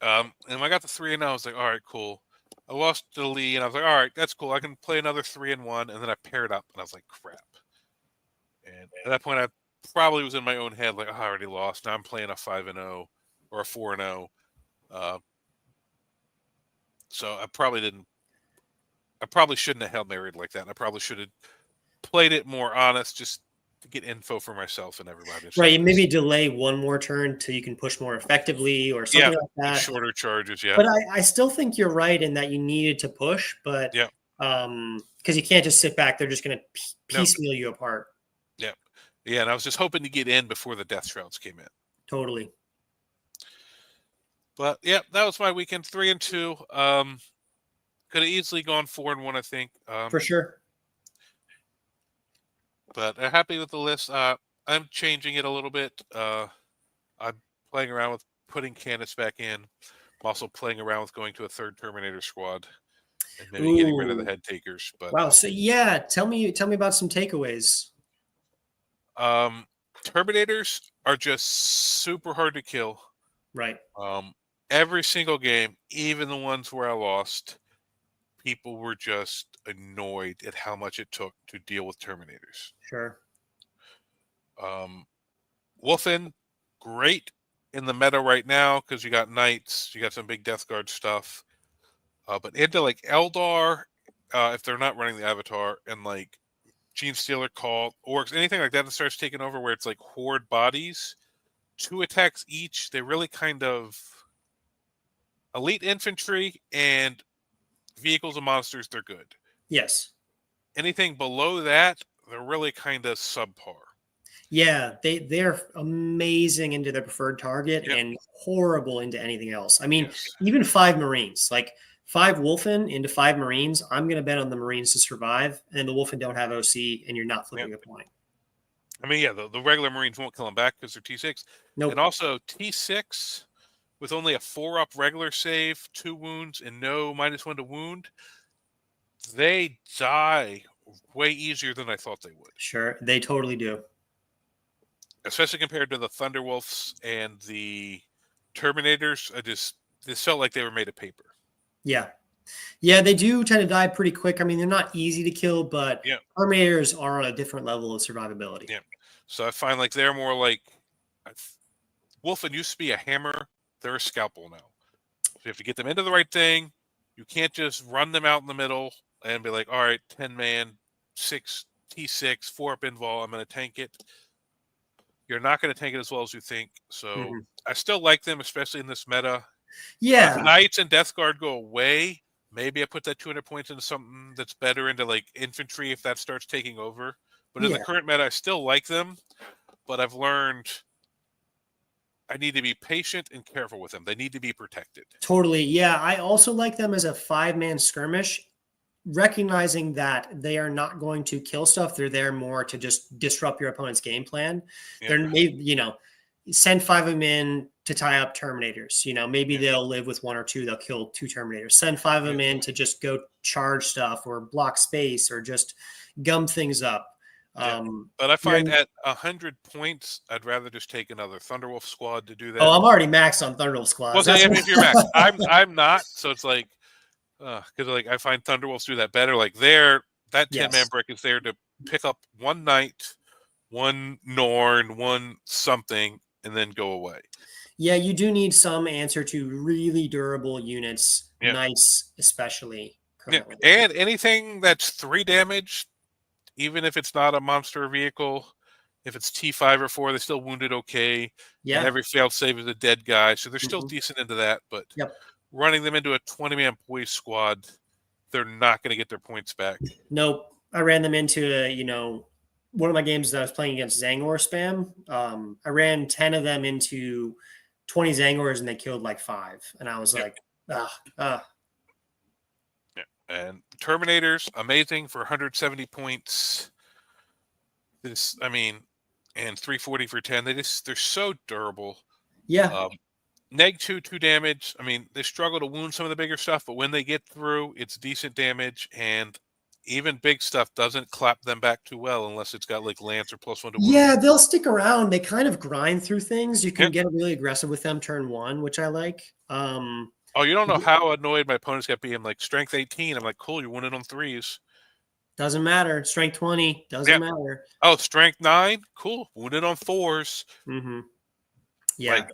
And when I got to 3-0, I was like, all right, cool. I lost to Lee, and I was like, all right, that's cool. I can play another 3-1, and then I paired up, and I was like, crap. And at that point, I probably was in my own head, like, oh, I already lost. Now I'm playing a 5-0 or a 4-0. So I probably shouldn't have Hail Married like that. I probably should have played it more honest, just to get info for myself and everybody. Right, maybe delay one more turn till you can push more effectively or something like that. Shorter charges, But I still think you're right in that you needed to push, but because you can't just sit back. They're just going to piecemeal you apart. Yeah, and I was just hoping to get in before the Death Shrouds came in. Totally. But, that was my weekend, 3-2. Could have easily gone 4-1, I think. For sure. But I'm happy with the list. I'm changing it a little bit. I'm playing around with putting Candace back in. I'm also playing around with going to a 3rd Terminator squad and maybe getting rid of the head takers. But wow. So tell me about some takeaways. Terminators are just super hard to kill. Right. Every single game, even the ones where I lost, people were just annoyed at how much it took to deal with Terminators. Sure. Wolfen, great in the meta right now because you got Knights, you got some big Death Guard stuff. But into like Eldar, if they're not running the Avatar, and like Gene Stealer, Call, Orcs, anything like that starts taking over where it's like horde bodies, 2 attacks each, they really kind of elite infantry and vehicles and monsters, they're good. Yes. Anything below that, they're really kind of subpar. Yeah, they're amazing into their preferred target Yep. and horrible into anything else. I mean, Yes. even 5 Marines, like 5 Wolfen into 5 Marines, I'm going to bet on the Marines to survive, and the Wolfen don't have OC, and you're not flipping a point. I mean, yeah, the regular Marines won't kill them back because they're T6. Nope. And also T6 with only a 4-up regular save, 2 wounds, and no -1 to wound, they die way easier than I thought they would. Sure, they totally do. Especially compared to the Thunderwolves and the Terminators. This felt like they were made of paper. Yeah. Yeah, they do tend to die pretty quick. I mean, they're not easy to kill, but Terminators are on a different level of survivability. Yeah. So I find like they're more like Wolfen used to be a hammer. They're a scalpel now. So you have to get them into the right thing. You can't just run them out in the middle and be like, all right, 10-man, 6 T6, 4-up invol, I'm going to tank it. You're not going to tank it as well as you think. So I still like them, especially in this meta. Yeah. If Knights and Death Guard go away, maybe I put that 200 points into something that's better, into like infantry if that starts taking over. But in the current meta, I still like them. But I've learned I need to be patient and careful with them. They need to be protected. Totally. Yeah. I also like them as a 5-man skirmish, recognizing that they are not going to kill stuff. They're there more to just disrupt your opponent's game plan. They're maybe, send 5 of them in to tie up Terminators. Maybe they'll live with 1 or 2. They'll kill 2 Terminators. Send 5 of them in to just go charge stuff or block space or just gum things up. But I find at 100 points, I'd rather just take another Thunderwolf squad to do that. Oh, I'm already maxed on Thunderwolf squads. Well, if you're maxed, I'm not. So it's like, because like I find Thunderwolves do that better. Like that 10-man brick is there to pick up 1 Knight, 1 Norn, 1 something, and then go away. Yeah, you do need some answer to really durable units, Knights especially. Currently. Yeah. And anything that's 3 damage, even if it's not a monster vehicle, if it's T5 or 4, they're still wounded okay. Yeah. And every failed save is a dead guy. So they're still decent into that. But running them into a 20-man boys squad, they're not going to get their points back. Nope. I ran them into, one of my games that I was playing against Zangor spam. I ran 10 of them into 20 Zangors and they killed like 5. And I was like, Yeah. And Terminators, amazing for 170 points. And 340 for 10. They're so durable. Yeah. Neg 2 damage. I mean, they struggle to wound some of the bigger stuff, but when they get through, it's decent damage, and even big stuff doesn't clap them back too well unless it's got like Lance or +1 to wound. Yeah, they'll stick around. They kind of grind through things. You can get really aggressive with them turn 1, which I like. Oh, you don't know how annoyed my opponents get being like strength 18. I'm like, cool, you won it on 3s. Doesn't matter. Strength 20 doesn't matter. Oh, strength 9, cool, won it on 4s. Yeah.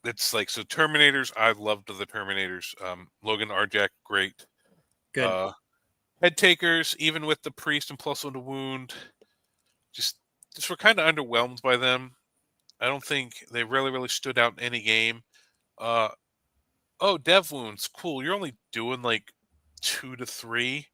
It's like, so Terminators, I loved the Terminators. Logan Arjak, great. Good. Head takers, even with the priest and +1 to wound, just we're kind of underwhelmed by them. I don't think they really stood out in any game. Dev wounds, cool. You're only doing like 2 to 3,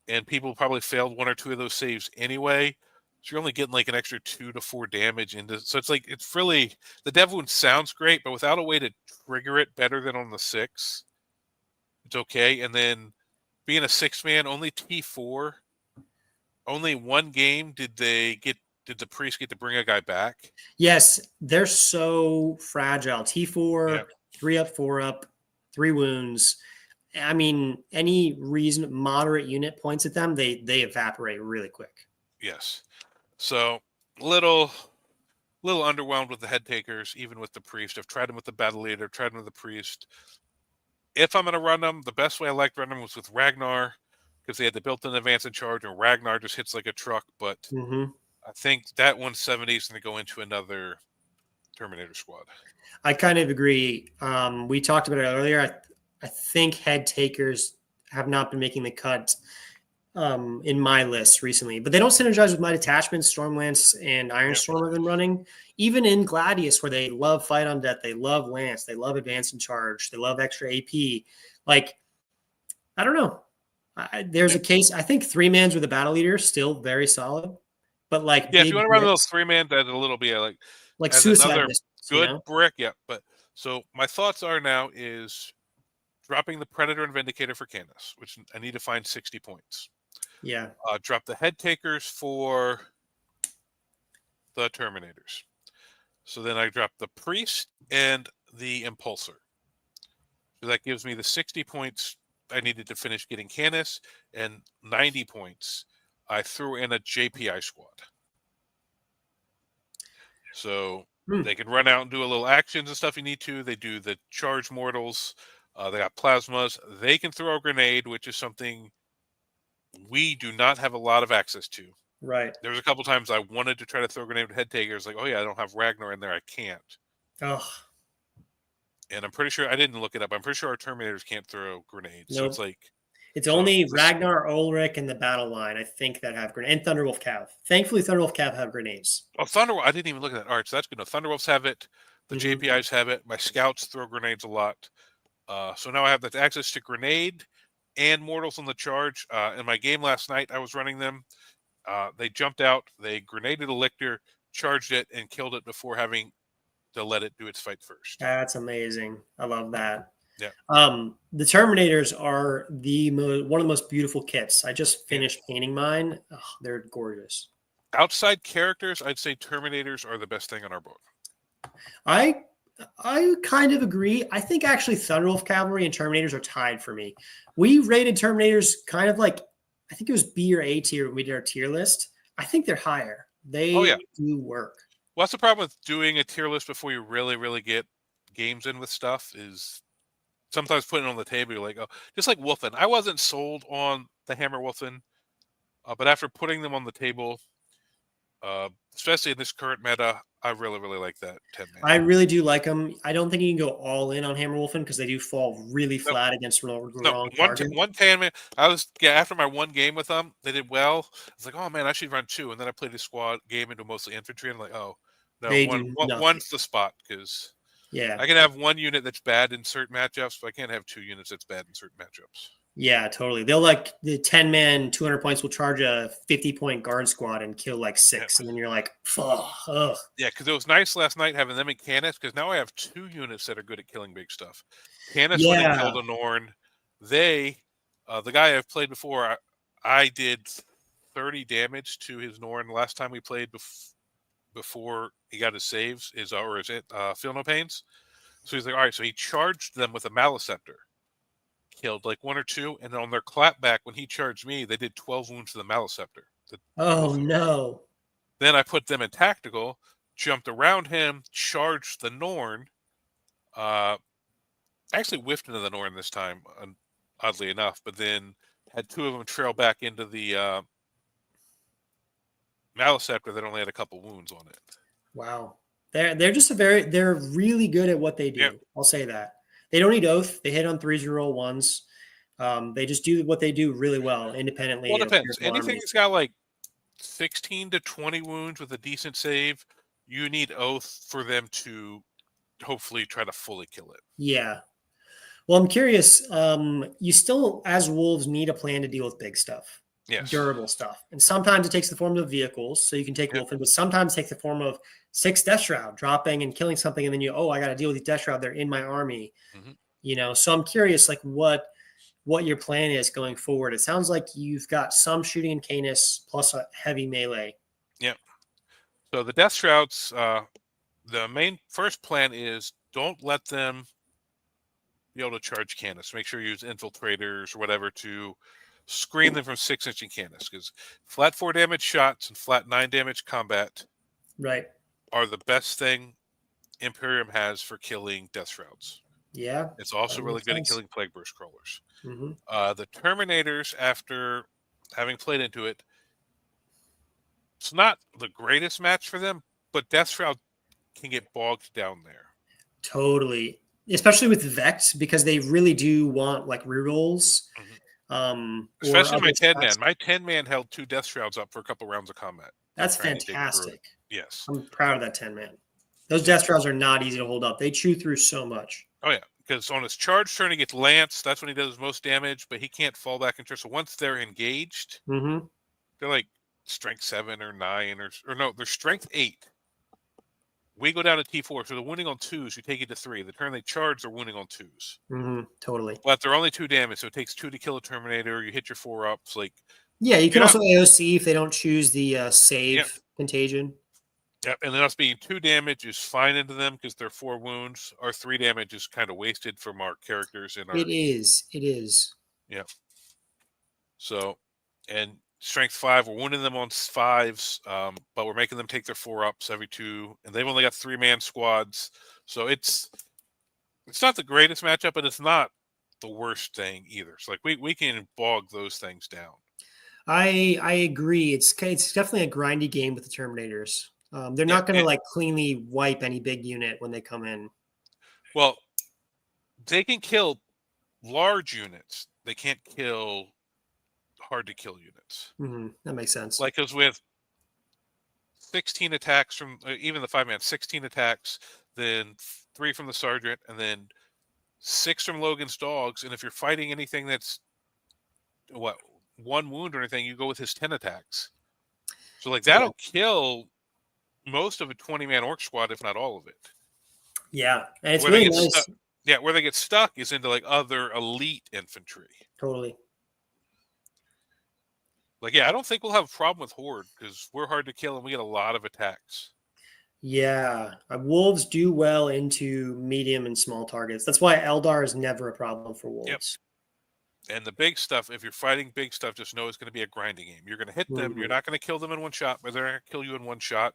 and people probably failed 1 or 2 of those saves anyway. So you're only getting like an extra 2 to 4 damage into. So it's like, it's really, the dev wound sounds great, but without a way to trigger it better than on the 6, it's okay. And then being a 6-man, only T4, only 1 game did the priest get to bring a guy back? Yes, they're so fragile. T4, 3-up, 4-up, 3 wounds. I mean, any moderate unit points at them, they evaporate really quick. Yes. So little underwhelmed with the head takers, even with the priest. I've tried them with the battle leader, tried them with the priest. If I'm going to run them, the best way I liked running them was with Ragnar, because they had the built-in advance in charge, and Ragnar just hits like a truck. But I think that 170 is going to go into another Terminator squad. I kind of agree. We talked about it earlier. I think head takers have not been making the cut in my list recently, but they don't synergize with my detachments. Stormlance and Ironstorm have been running. Even in Gladius, where they love fight on death, they love Lance, they love advance and charge, they love extra AP. Like, I don't know. There's a case. I think 3-mans with a battle leader still very solid, but like Yeah, if you big want to run a little bricks, 3-man, that's a little bit like as suicide another missiles, good brick. Yeah, but so my thoughts are now is dropping the Predator and Vindicator for Canis, which I need to find 60 points. Yeah. Drop the Head Takers for the Terminators. So then I drop the Priest and the Impulsor. So that gives me the 60 points I needed to finish getting Canis, and 90 points I threw in a JPI squad. So they can run out and do a little actions and stuff you need to. They do the charge mortals. They got plasmas. They can throw a grenade, which is something we do not have a lot of access to. Right. There's a couple times I wanted to try to throw a grenade with Head Takers. Like, oh yeah, I don't have Ragnar in there. I can't. Oh. And I'm pretty sure, I didn't look it up, I'm pretty sure our Terminators can't throw grenades. Nope. So it's like... It's only Ragnar, Ulrich, and the battle line, I think, that have grenades. And Thunderwolf Cav. Thankfully, Thunderwolf Cav have grenades. Oh, Thunderwolf, I didn't even look at that art, so that's good. No, Thunderwolves have it. The JPIs have it. My scouts throw grenades a lot. So now I have that access to grenade and mortals on the charge. In my game last night, I was running them. They jumped out. They grenaded a Lictor, charged it, and killed it before having to let it do its fight first. That's amazing. I love that. Yeah. The Terminators are one of the most beautiful kits. I just finished painting mine. Oh, they're gorgeous. Outside characters, I'd say Terminators are the best thing on our book. I kind of agree. I think actually Thunderwolf Cavalry and Terminators are tied for me. We rated Terminators kind of like, I think it was B or A tier when we did our tier list. I think they're higher. They do work. Well, that's the problem with doing a tier list before you really, really get games in with stuff is sometimes putting it on the table, you're like, oh, just like Wolfen. I wasn't sold on the Hammer Wolfen, but after putting them on the table, especially in this current meta, I really, really like that 10-man. I really do like them. I don't think you can go all in on Hammer Wolfen because they do fall really flat against the wrong target. One 10-man. After my one game with them, they did well. I was like, oh man, I should run 2, and then I played a squad game into mostly infantry, and I'm like, oh no, one's the spot because I can have one unit that's bad in certain matchups, but I can't have 2 units that's bad in certain matchups. Yeah, totally. They'll like the 10-man 200 points will charge a 50-point guard squad and kill like 6, and then you're like, fuck. Ugh. Yeah, because it was nice last night having them in Canis because now I have 2 units that are good at killing big stuff. Canis went and killed a Norn. The guy I've played before, I did 30 damage to his Norn last time we played before he got his saves, Feel No Pains. So he's like, all right, so he charged them with a Maliceptor. Killed like 1 or 2, and then on their clapback, when he charged me, they did 12 wounds to the Maliceptor. Oh, no. Then I put them in tactical, jumped around him, charged the Norn. Actually whiffed into the Norn this time, oddly enough, but then had 2 of them trail back into the Maliceptor that only had a couple wounds on it. Wow. They're just they're really good at what they do. Yep. I'll say that. They don't need Oath. They hit on 3s and roll 1s. They just do what they do really well independently. Well, it depends. Anything that's got like 16 to 20 wounds with a decent save, you need Oath for them to hopefully try to fully kill it. Yeah. Well, I'm curious. You still, as Wolves, need a plan to deal with big stuff. Yes. Durable stuff. And sometimes it takes the form of vehicles, so you can take Wolfen, but sometimes it takes the form of 6 Death Shroud, dropping and killing something, and then I got to deal with these Death Shroud. They're in my army. Mm-hmm. So I'm curious, like, what your plan is going forward. It sounds like you've got some shooting in Canis plus a heavy melee. Yep. So the Death Shrouds, the main first plan is don't let them be able to charge Canis. Make sure you use infiltrators or whatever to screen them from 6-inching Canis, because flat 4 damage shots and flat 9 damage combat are the best thing Imperium has for killing Death Shrouds. Yeah. It's also really good at killing Plague Burst Crawlers. Mm-hmm. The Terminators, after having played into it, it's not the greatest match for them, but Death Shroud can get bogged down there. Totally. Especially with Vex, because they really do want like rerolls. Mm-hmm. Especially my 10-man. My 10-man held 2 Death Shrouds up for a couple rounds of combat. That's fantastic. Yes. I'm proud of that 10-man. Those Death Shrouds are not easy to hold up. They chew through so much. Oh, yeah. because on his charge turn he gets lance. That's when he does his most damage, but he can't fall back and charge. So once they're engaged, they're like strength 7 or 9 or no, they're strength 8. We go down to T4, so they're wounding on 2s. You take it to 3. The turn they charge, they're wounding on 2s. Totally. But they're only 2 damage, so it takes 2 to kill a Terminator. You hit your 4-ups. Like, yeah, you can also AOC if they don't choose the save contagion. Yep, and then us being 2 damage is fine into them because they're 4 wounds. Our 3 damage is kind of wasted from our characters. It is. Yeah. So, and strength 5, we're wounding them on 5s, but we're making them take their 4-ups every 2, and they've only got 3-man squads. So it's not the greatest matchup, but it's not the worst thing either. So like we can bog those things down. I agree. It's definitely a grindy game with the Terminators. They're not going to like cleanly wipe any big unit when they come in. Well, they can kill large units. They can't kill hard to kill units. That makes sense. Like, because with 16 attacks from even the 5-man, 16 attacks, then 3 from the sergeant, and then 6 from Logan's dogs. And if you're fighting anything that's 1 wound or anything, you go with his 10 attacks. So like that'll kill most of a 20-man orc squad, if not all of it. Yeah, and it's really nice. Where they get stuck is into like other elite infantry. Totally. Like, I don't think we'll have a problem with Horde because we're hard to kill and we get a lot of attacks. Yeah, wolves do well into medium and small targets. That's why Aeldari is never a problem for wolves. Yep. And the big stuff, if you're fighting big stuff, just know it's going to be a grinding game. You're going to hit them. You're not going to kill them in one shot, but they're going to kill you in one shot.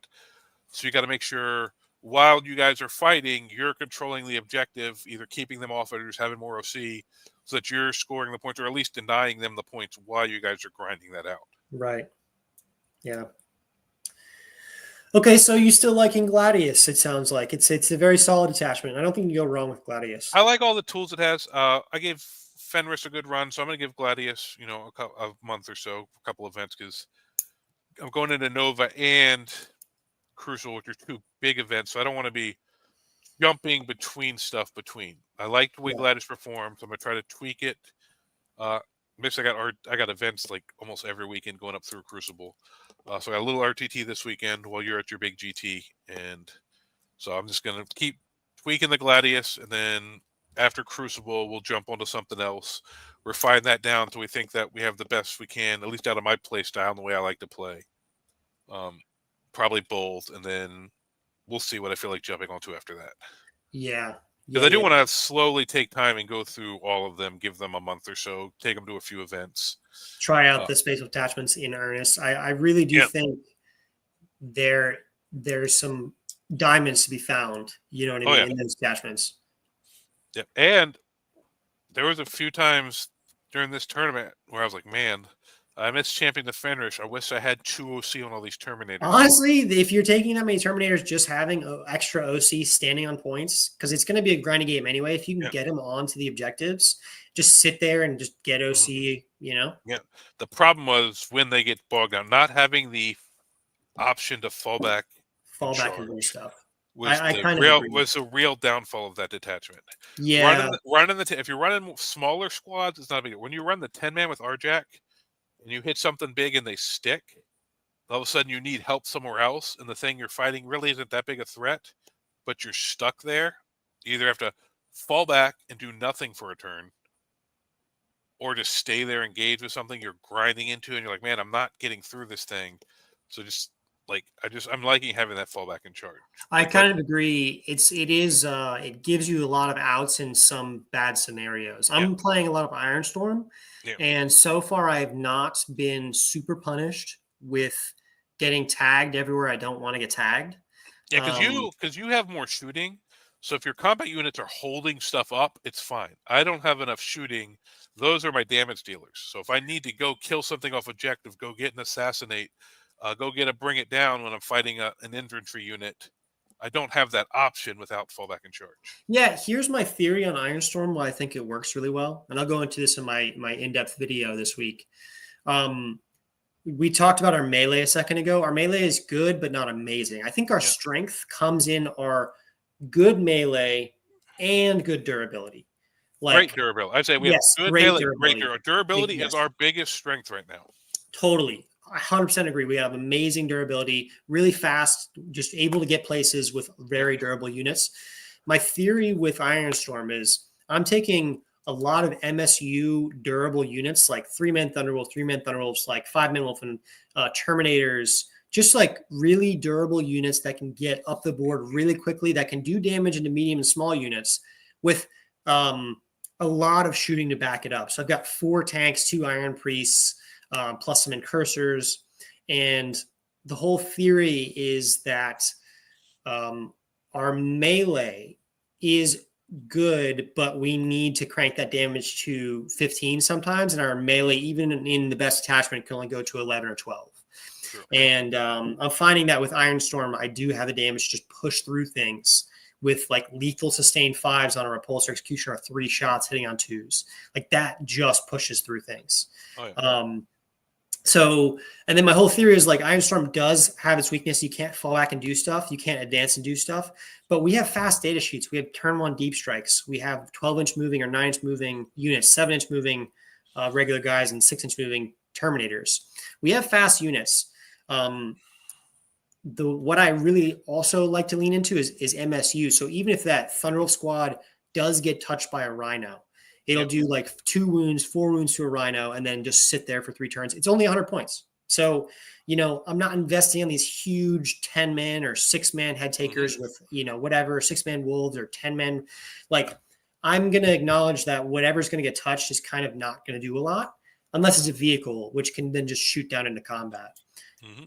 So you got to make sure while you guys are fighting, you're controlling the objective, either keeping them off it or just having more OC so that you're scoring the points or at least denying them the points while you guys are grinding that out. Right. Yeah. Okay, so you still liking Gladius, it sounds like. It's a very solid attachment. I don't think you go wrong with Gladius. I like all the tools it has. I gave Fenris a good run, so I'm going to give Gladius, a month or so, a couple events, because I'm going into Nova and Crucial, which are 2 big events, so I don't want to be jumping between stuff I like the way Gladius performs. I'm going to try to tweak it. Basically, I got events like almost every weekend going up through Crucible. So I got a little RTT this weekend while you're at your big GT. And so I'm just going to keep tweaking the Gladius. And then after Crucible, we'll jump onto something else. Refine that down until we think that we have the best we can, at least out of my play style and the way I like to play. Probably both. And then we'll see what I feel like jumping onto after that. Yeah. Because I do want to slowly take time and go through all of them, give them a month or so, take them to a few events. Try out the spatial attachments in earnest. I really do think there's some diamonds to be found, you know what I mean, in those attachments. Yeah, and there was a few times during this tournament where I was like, man, I miss championing the Fenris. I wish I had 2 OC on all these Terminators. Honestly, if you're taking that many Terminators, just having extra OC standing on points, because it's going to be a grinding game anyway. If you can get them onto the objectives, just sit there and just get OC, Yeah. The problem was when they get bogged down, not having the option to fall back and do stuff. Was a real downfall of that detachment. Yeah. If you're running smaller squads, it's not a big deal. When you run the 10-man with RJack, and you hit something big and they stick, all of a sudden you need help somewhere else, and the thing you're fighting really isn't that big a threat, but you're stuck there. You either have to fall back and do nothing for a turn, or just stay there engaged with something you're grinding into, and you're like, man, I'm not getting through this thing. So I'm liking having that fallback in charge. I kind of agree. It gives you a lot of outs in some bad scenarios. I'm playing a lot of Ironstorm, and so far I have not been super punished with getting tagged everywhere I don't want to get tagged. Yeah, because you have more shooting. So if your combat units are holding stuff up, it's fine. I don't have enough shooting. Those are my damage dealers. So if I need to go kill something off objective, go get an assassinate, go get a bring it down when I'm fighting an infantry unit, I don't have that option without fallback in charge. Yeah, here's my theory on Ironstorm, why I think it works really well. And I'll go into this in my in-depth video this week. We talked about our melee a second ago. Our melee is good, but not amazing. I think our strength comes in our good melee and good durability. Great Like, durability. I'd say we have yes, good great melee. Great durability. durability is Yes, our biggest strength right now. totally. I 100% agree. We have amazing durability, really fast, just able to get places with very durable units. My theory with Ironstorm is I'm taking a lot of MSU durable units like 3-man Thunderwolf, 3-man Thunderwolves, like 5-man Wolf, and Terminators, just like really durable units that can get up the board really quickly, that can do damage into medium and small units with a lot of shooting to back it up. So I've got 4 tanks, 2 Iron Priests, plus some incursors. And the whole theory is that our melee is good, but we need to crank that damage to 15 sometimes. And our melee, even in the best attachment, can only go to 11 or 12. Sure. And I'm finding that with Ironstorm, I do have the damage to just push through things with like lethal sustained 5s on a repulsor execution or 3 shots hitting on 2s. Like that just pushes through things. Oh, yeah. So, and then my whole theory is like Ironstorm does have its weakness. You can't fall back and do stuff. You can't advance and do stuff. But we have fast data sheets. We have turn 1 deep strikes. We have 12-inch moving or 9-inch moving units, 7-inch moving regular guys, and 6-inch moving Terminators. We have fast units. What I really also like to lean into is MSU. So even if that Thunderwolf squad does get touched by a Rhino, it'll do like 2 wounds, 4 wounds to a Rhino, and then just sit there for 3 turns. It's only 100 points. So, I'm not investing in these huge 10-man or 6-man head takers with, whatever, 6-man wolves or 10-man. Like, I'm going to acknowledge that whatever's going to get touched is kind of not going to do a lot unless it's a vehicle, which can then just shoot down into combat. Mm-hmm.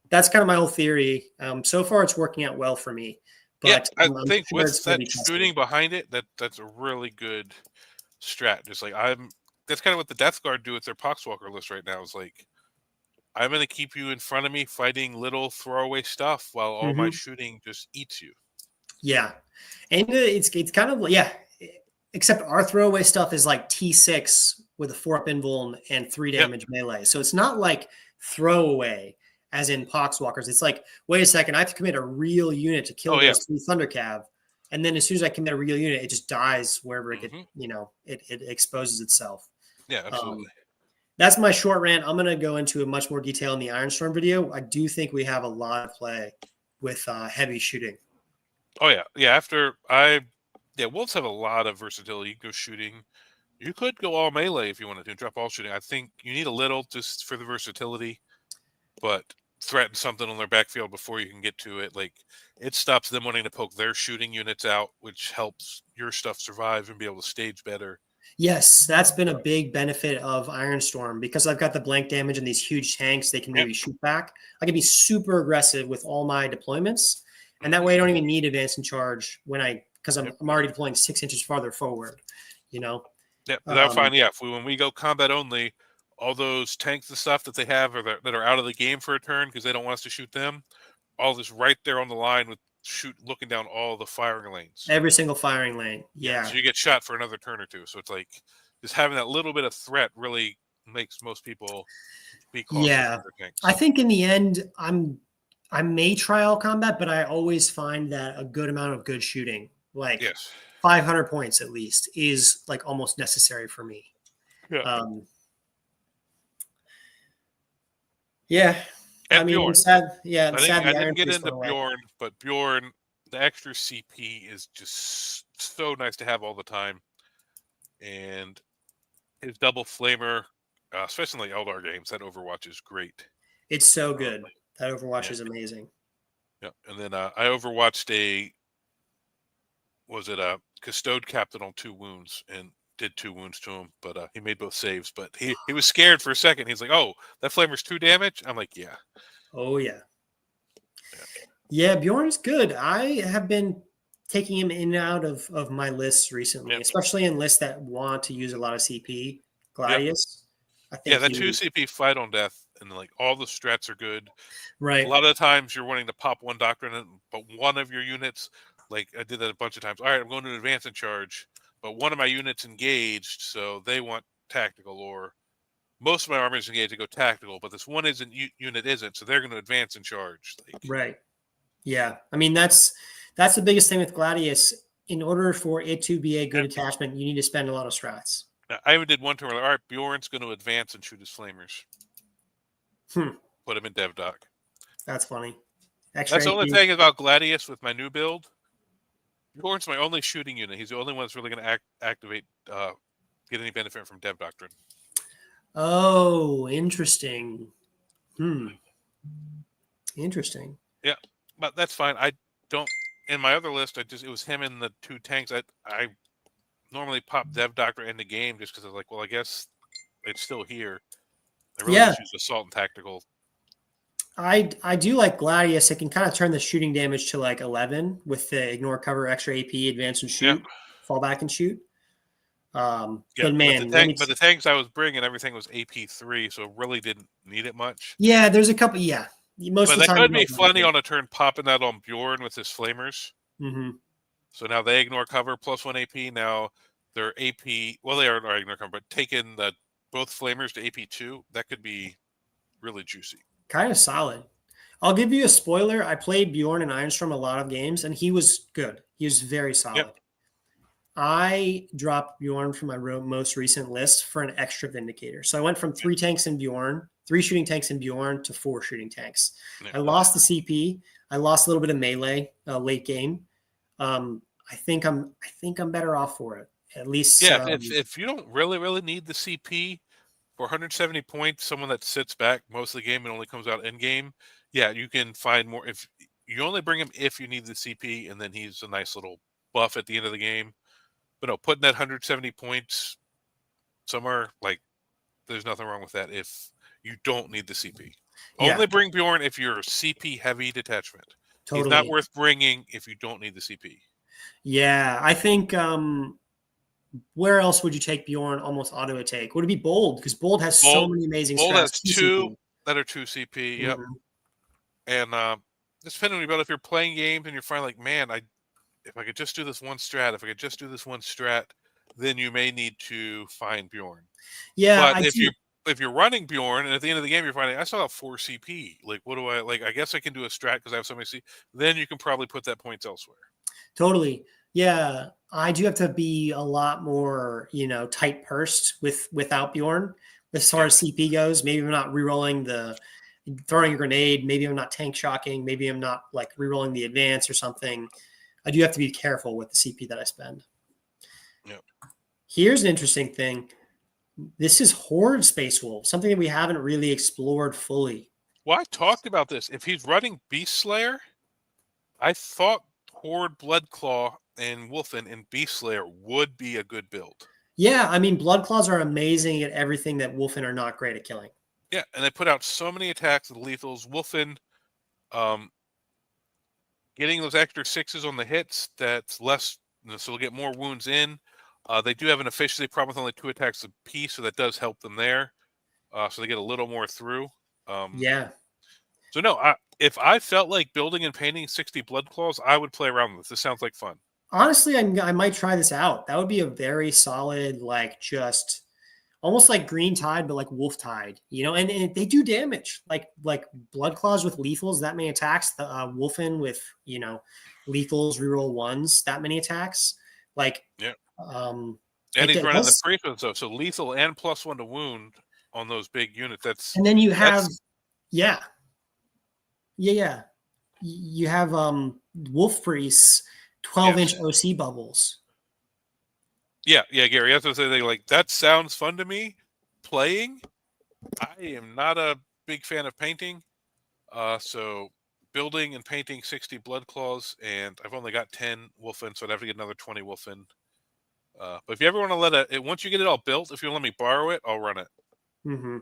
That's kind of my whole theory. So far, it's working out well for me. But I think with that shooting behind it, that's a really good strat. Just like that's kind of what the Death Guard do with their Poxwalker list right now. Is like, I'm going to keep you in front of me fighting little throwaway stuff while all my shooting just eats you. Yeah. And it's kind of, except our throwaway stuff is like T6 with a 4-up invuln and 3 damage melee. So it's not like throwaway as in Poxwalkers. It's like, wait a second, I have to commit a real unit to kill those 3 Thundercav. And then as soon as I commit a real unit, it just dies wherever it exposes itself. Yeah, absolutely. That's my short rant. I'm going to go into much more detail in the Ironstorm video. I do think we have a lot of play with heavy shooting. Oh, yeah. Yeah, wolves have a lot of versatility. You can go shooting. You could go all melee if you wanted to, drop all shooting. I think you need a little just for the versatility, but threaten something on their backfield before you can get to it. Like, it stops them wanting to poke their shooting units out, which helps your stuff survive and be able to stage better. Yes, that's been a big benefit of Ironstorm because I've got the blank damage and these huge tanks they can maybe shoot back. I can be super aggressive with all my deployments, and that way I don't even need advance and charge because I'm already deploying 6 inches farther forward. Yeah, that's fine. Yeah, when we go combat only, all those tanks and stuff that they have that are out of the game for a turn because they don't want us to shoot them, all this right there on the line with looking down all the firing lanes. Every single firing lane. Yeah. So you get shot for another turn or two. So it's like just having that little bit of threat really makes most people be cautious. Yeah. I think in the end, I may try all combat, but I always find that a good amount of good shooting, like 500 points at least, is like almost necessary for me. Yeah. And I mean, Bjorn. I didn't get into Bjorn, but Bjorn, the extra CP is just so nice to have all the time. And his double flamer, especially in the Eldar games, that Overwatch is great. It's so good. That Overwatch is amazing. Yeah. And then I overwatched a Custode captain on 2 wounds and did 2 wounds to him, but he made both saves. But he was scared for a second. He's like, "Oh, that flamer's 2 damage." I'm like, "Yeah." Oh yeah. Yeah, Bjorn's good. I have been taking him in and out of my lists recently, especially in lists that want to use a lot of CP. Gladius. I think that 2 CP fight on death, and like all the strats are good. Right. A lot of the times you're wanting to pop one doctrine, but one of your units, like I did that a bunch of times. All right, I'm going to advance and charge, but one of my units engaged, so they want tactical, or most of my army is engaged to go tactical, but this one unit isn't, so they're going to advance and charge. Right. Yeah. I mean, that's the biggest thing with Gladius. in order for it to be a good Yeah. attachment, you need to spend a lot of strats. I even did one turn where, all right, Bjorn's going to advance and shoot his flamers. Hmm. Put him in dev dock. That's funny. Extra That's the only AP. thing about Gladius with my new build. Bjorn's my only shooting unit. He's the only one that's really going to activate, get any benefit from dev doctrine. Oh, interesting. Interesting. Yeah, but that's fine. I don't. In my other list, it was him and the 2 tanks. I normally pop dev doctor in the game just because I was like, well, I guess it's still here. I really just use assault and tactical. I do like Gladius. It can kind of turn the shooting damage to like 11 with the ignore cover, extra AP, advance and shoot, fall back and shoot. But man, but the tanks I was bringing, everything was AP3, so really didn't need it much. Yeah, there's a couple. Yeah, most but of the time. That could be funny on a turn, popping that on Bjorn with his flamers. Mm-hmm. So now they ignore cover, +1 AP. Now they're AP. Well, they are ignore cover, but taking both flamers to AP2, that could be really juicy. Kind of solid. I'll give you a spoiler. I played Bjorn and Ironstorm a lot of games, and he was good. He was very solid. Yep. I dropped Bjorn from my most recent list for an extra Vindicator. So I went from 3 tanks in Bjorn, 3 shooting tanks in Bjorn to 4 shooting tanks. I lost the CP. I lost a little bit of melee late game. I think I'm better off for it. At least, yeah. If you don't really need the CP for 170 points, someone that sits back most of the game and only comes out in game, yeah, you can find more. If you only bring him if you need the CP, and then he's a nice little buff at the end of the game. But no, putting that 170 points somewhere, like, there's nothing wrong with that if you don't need the CP. Yeah. Only bring Bjorn if you're a CP heavy detachment. Totally. He's not worth bringing if you don't need the CP. Yeah, I think where else would you take Bjorn almost auto take? Would it be Bold? Because Bold has so many amazing Bold strats. Has 2 that are 2 CP, yep. Mm-hmm. And just depending on if you're playing games and you're finding like, man, if I could just do this one strat, then you may need to find Bjorn. Yeah, but if you're running Bjorn and at the end of the game you're finding I still have 4 CP, like what do I like? I guess I can do a strat because I have so many CP. Then you can probably put that points elsewhere. Totally. Yeah, I do have to be a lot more, tight pursed without Bjorn as far as CP goes. Maybe I'm not rerolling throwing a grenade. Maybe I'm not tank shocking. Maybe I'm not like rerolling the advance or something. I do have to be careful with the CP that I spend. Yep. Here's an interesting thing. This is Horde Space Wolf, something that we haven't really explored fully. Well, I talked about this. If he's running Beast Slayer, I thought Horde Bloodclaw and Wolfen and Beast Slayer would be a good build. Yeah, I mean, Bloodclaws are amazing at everything that Wolfen are not great at killing. Yeah, and they put out so many attacks with lethals. Wolfen, getting those extra 6s on the hits, that's less, so they'll get more wounds in. They do have an efficiency problem with only 2 attacks a piece, so that does help them there. So they get a little more through. Yeah. So no, if I felt like building and painting 60 Bloodclaws, I would play around with this. This sounds like fun. Honestly, I might try this out. That would be a very solid, like just almost like Green Tide, but like Wolf Tide, and they do damage. Like Bloodclaws with lethals, that many attacks. The Wolfen with lethals, reroll 1s, that many attacks. Like yeah. And he's running the priest with so lethal and +1 to wound on those big units. And then you have you have Wolf Priests, 12-inch OC bubbles. Yeah, Gary. That's what I say. Like, that sounds fun to me. Playing, I am not a big fan of painting. So building and painting 60 Bloodclaws, and I've only got 10 Wolfen, so I'd have to get another 20 Wolfen. But if you ever want to let once you get it all built, if you let me borrow it, I'll run it. Mm-hmm.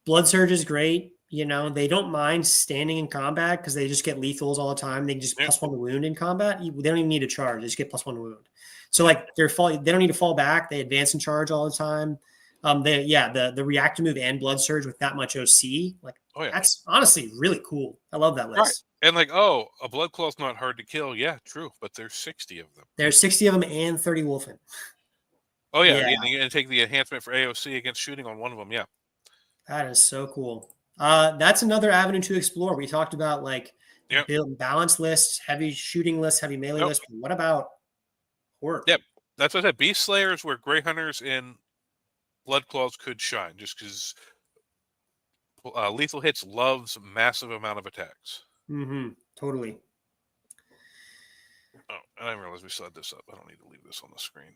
Blood Surge is great. They don't mind standing in combat because they just get lethals all the time. They can just +1 to wound in combat. They don't even need to charge. They just get +1 to wound. So like they don't need to fall back. They advance and charge all the time. The reactive move and Blood Surge with that much OC, that's honestly really cool. I love that list. Right. And a Bloodclaw's not hard to kill. Yeah, true. But there's 60 of them. There's 60 of them and 30 Wolfen. Oh yeah. And take the enhancement for AOC against shooting on one of them. Yeah. That is so cool. That's another avenue to explore. We talked about build balanced lists, heavy shooting lists, heavy melee lists. What about work. Yep, that's what I said. Beast Slayer is where Grey Hunters and Blood Claws could shine, just because Lethal Hits loves massive amount of attacks. Mm-hmm. Totally. Oh, and I realize we still had this up. I don't need to leave this on the screen.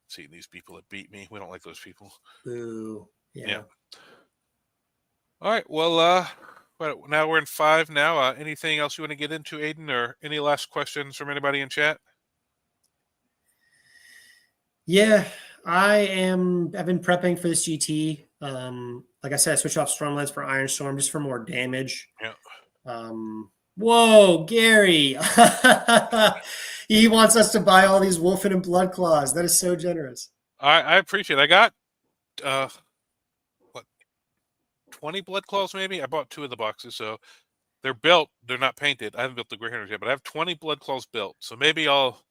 See these people that beat me. We don't like those people. Boo. Yeah. All right. Well, now we're in 5 now. Anything else you want to get into, Aiden, or any last questions from anybody in chat? Yeah, I've been prepping for this GT. Like I said, I switched off Stormlands for Ironstorm just for more damage. Yeah. Whoa, Gary. He wants us to buy all these Wolfen and Blood Claws. That is so generous. I appreciate it. I got 20 Blood Claws maybe? I bought 2 of the boxes, so they're built. They're not painted. I haven't built the Grey Hunters yet, but I have 20 Blood Claws built. So maybe I'll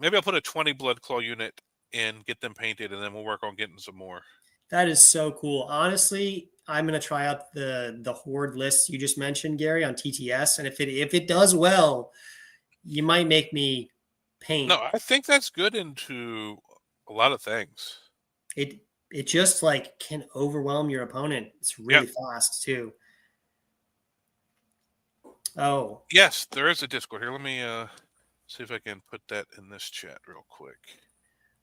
put a 20 Blood Claw unit and get them painted, and then we'll work on getting some more. That is so cool. Honestly, I'm gonna try out the Horde list you just mentioned, Gary, on TTS, and if it does well, you might make me paint. No, I think that's good into a lot of things. It just like can overwhelm your opponent. It's really fast too. Oh, yes, there is a Discord here. Let me see if I can put that in this chat real quick.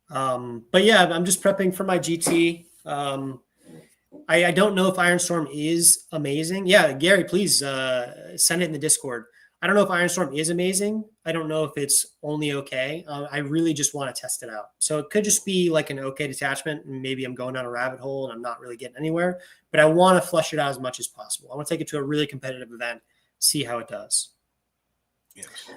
But yeah, I'm just prepping for my GT. I don't know if Ironstorm is amazing. Yeah, Gary, please send it in the Discord. I don't know if Ironstorm is amazing. I don't know if it's only okay. I really just want to test it out. So it could just be like an okay detachment, and maybe I'm going down a rabbit hole and I'm not really getting anywhere. But I want to flush it out as much as possible. I want to take it to a really competitive event, see how it does. Yes.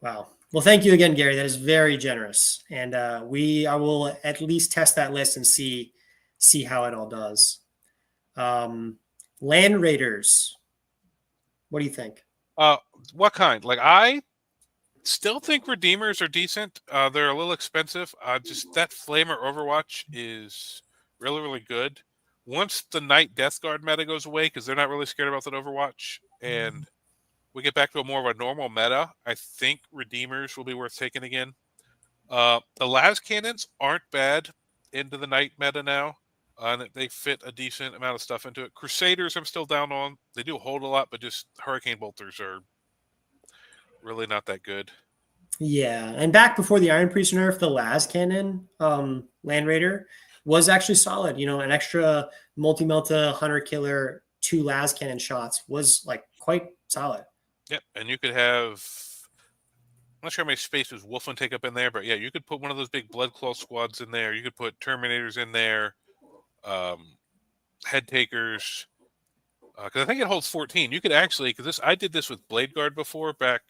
Wow. Well, thank you again, Gary. That is very generous. And I will at least test that list and see how it all does. Land Raiders. What do you think? What kind? Like, I still think Redeemers are decent. They're a little expensive. Just that Flamer Overwatch is really, really good. Once the Knight Death Guard meta goes away, because they're not really scared about that Overwatch, and we get back to a more of a normal meta, I think Redeemers will be worth taking again. The Las Cannons aren't bad into the Knight meta now. And they fit a decent amount of stuff into it. Crusaders, I'm still down on. They do hold a lot, but just Hurricane Bolters are really not that good. Yeah, and back before the Iron Priest nerf, the Las Cannon Land Raider was actually solid. You know, an extra multi-melta hunter killer, 2 Las Cannon shots was like quite solid. Yep, and you could have, I'm not sure how many spaces Wolfen take up in there, but yeah, you could put one of those big Blood Claw squads in there. You could put Terminators in there, Head Takers, because I think it holds 14. You could actually, because I did this with Blade Guard before, back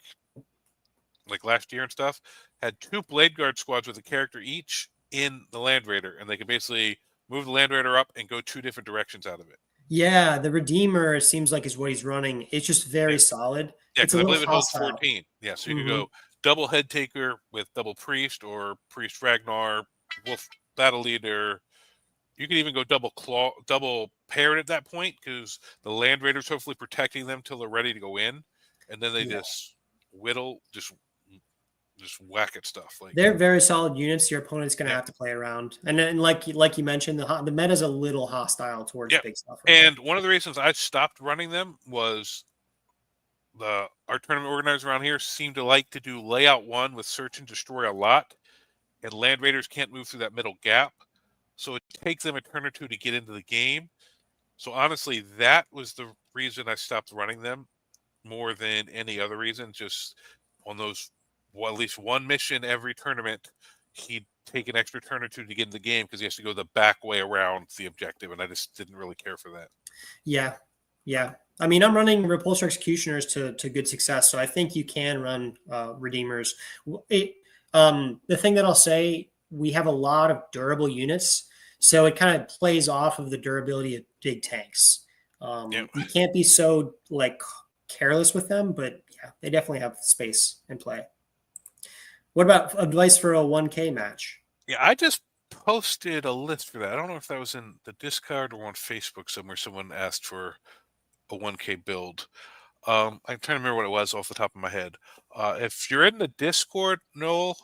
like last year and stuff, had 2 Blade Guard squads with a character each in the Land Raider, and they could basically move the Land Raider up and go 2 different directions out of it. Yeah, the Redeemer seems like is what he's running. It's just very solid. Yeah, it's because I believe it holds 14. Yeah, so you could go double Head Taker with double Priest, or Priest Ragnar, Wolf Battle Leader. You could even go double Parrot at that point, because the Land Raider's hopefully protecting them till they're ready to go in, and then they just whittle, just whack at stuff. Like, they're very solid units. Your opponent's going to have to play around, and then like you mentioned, the meta's a little hostile towards big stuff. And one of the reasons I stopped running them was our tournament organizers around here seem to like to do layout 1 with search and destroy a lot, and Land Raiders can't move through that middle gap, so it takes them a turn or 2 to get into the game. So honestly, that was the reason I stopped running them more than any other reason. Just on those, at least one mission every tournament, he'd take an extra turn or 2 to get in the game, because he has to go the back way around the objective, and I just didn't really care for that. Yeah. I mean, I'm running Repulsor Executioners to good success, so I think you can run Redeemers. The thing that I'll say, we have a lot of durable units, so it kind of plays off of the durability of big tanks. You can't be so like careless with them, but yeah, they definitely have space and play. What about advice for a 1K match? Yeah, I just posted a list for that. I don't know if that was in the Discord or on Facebook somewhere. Someone asked for a 1K build. I'm trying to remember what it was off the top of my head. If you're in the Discord, Noel,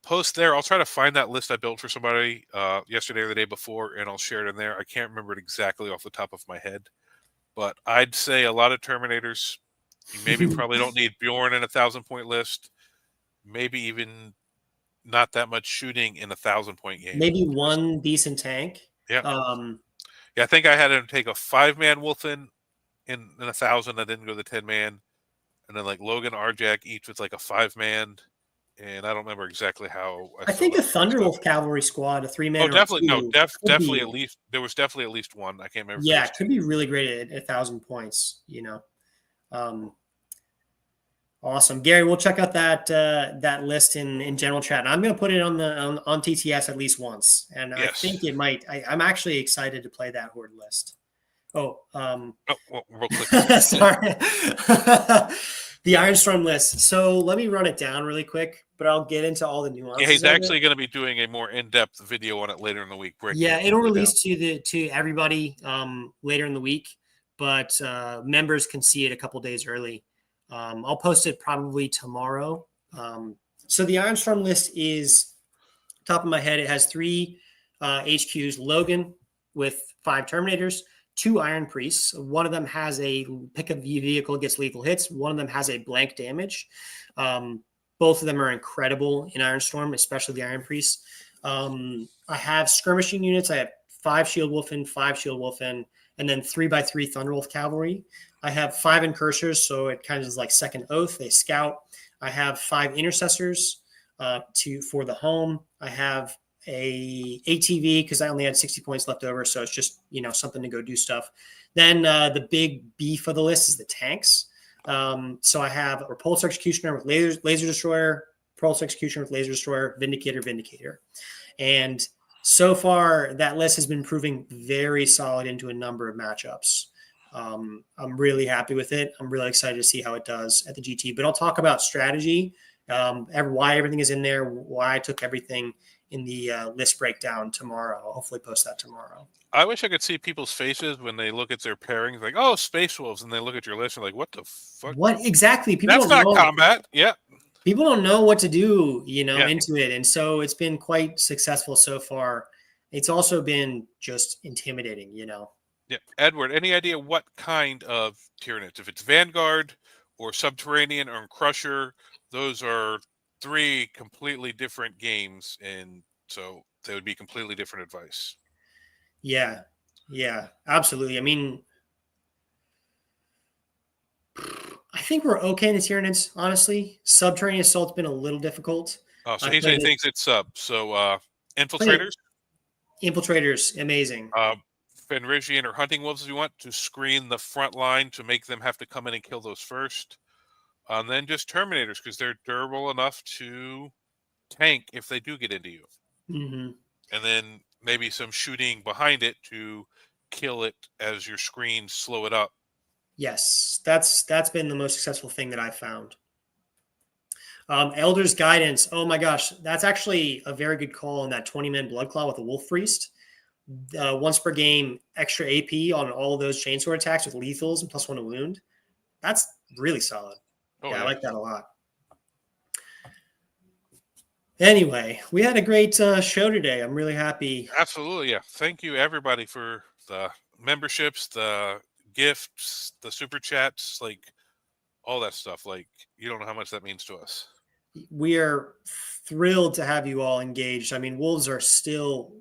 post there. I'll try to find that list I built for somebody yesterday or the day before, and I'll share it in there. I can't remember it exactly off the top of my head, but I'd say a lot of Terminators. You maybe probably don't need Bjorn in a 1,000-point list. Maybe even not that much shooting in a 1,000-point game. Maybe one decent tank. Yeah. Yeah, I think I had him take a 5-man Wolfen in 1,000. I didn't go the 10-man. And then like Logan, Arjak, each with like a 5-man. And I don't remember exactly how. I think a Thunderwolf cavalry squad, a 3-man. Oh, definitely. No, definitely at least. There was definitely at least one. I can't remember. Yeah, it could be really great at 1,000 points, Awesome, Gary. We'll check out that list in general chat. And I'm going to put it on TTS at least once, and yes. I think it might. I'm actually excited to play that horde list. Well, real quick. Sorry, the Ironstorm list. So let me run it down really quick, but I'll get into all the nuances. Yeah, he's actually going to be doing a more in-depth video on it later in the week. Yeah, it'll release to everybody later in the week, but members can see it a couple days early. I'll post it probably tomorrow. So the Ironstorm list is, top of my head, it has 3 HQs, Logan with 5 Terminators, 2 Iron Priests. One of them has a pick up vehicle, gets lethal hits. One of them has a blank damage. Both of them are incredible in Ironstorm, especially the Iron Priest. I have skirmishing units. I have 5 Shield Wolfen, 5 Shield Wolfen, and then 3x3 Thunderwolf Cavalry. I have 5 Incursors, so it kind of is like second oath. They scout. I have 5 Intercessors for the home. I have a ATV because I only had 60 points left over, so it's just something to go do stuff. Then the big beef of the list is the tanks. So I have a Repulsor Executioner with Laser Destroyer, Repulsor Executioner with Laser Destroyer, Vindicator. And so far, that list has been proving very solid into a number of matchups. I'm really happy with it. I'm really excited to see how it does at the GT. But I'll talk about strategy, why everything is in there, why I took everything in the list breakdown tomorrow. I'll hopefully post that tomorrow. I wish I could see people's faces when they look at their pairings, like, oh, Space Wolves, and they look at your list and like, what the fuck? What exactly? That's not combat. Yeah. People don't know what to do, into it. And so it's been quite successful so far. It's also been just intimidating, Yeah. Edward, any idea what kind of Tyranids? If it's Vanguard or Subterranean or Crusher, those are 3 completely different games. And so they would be completely different advice. Yeah, absolutely. I mean, I think we're okay in the Tyranids, honestly. Subterranean Assault's been a little difficult. Oh, so he thinks it's sub. So Infiltrators? Infiltrators, amazing. Fenrisian or Hunting Wolves if you want to screen the front line to make them have to come in and kill those first. And then just Terminators because they're durable enough to tank if they do get into you. Mm-hmm. And then maybe some shooting behind it to kill it as your screens slow it up. Yes, that's been the most successful thing that I've found. Elder's Guidance. Oh my gosh, that's actually a very good call on that 20-man Bloodclaw with a Wolf Priest. Once per game, extra AP on all of those chainsword attacks with lethals and +1 to wound. That's really solid. Oh, yeah, I like that a lot. Anyway, we had a great show today. I'm really happy. Absolutely, yeah. Thank you, everybody, for the memberships, the gifts, the super chats, like all that stuff. Like, you don't know how much that means to us. We are thrilled to have you all engaged. I mean, Wolves are still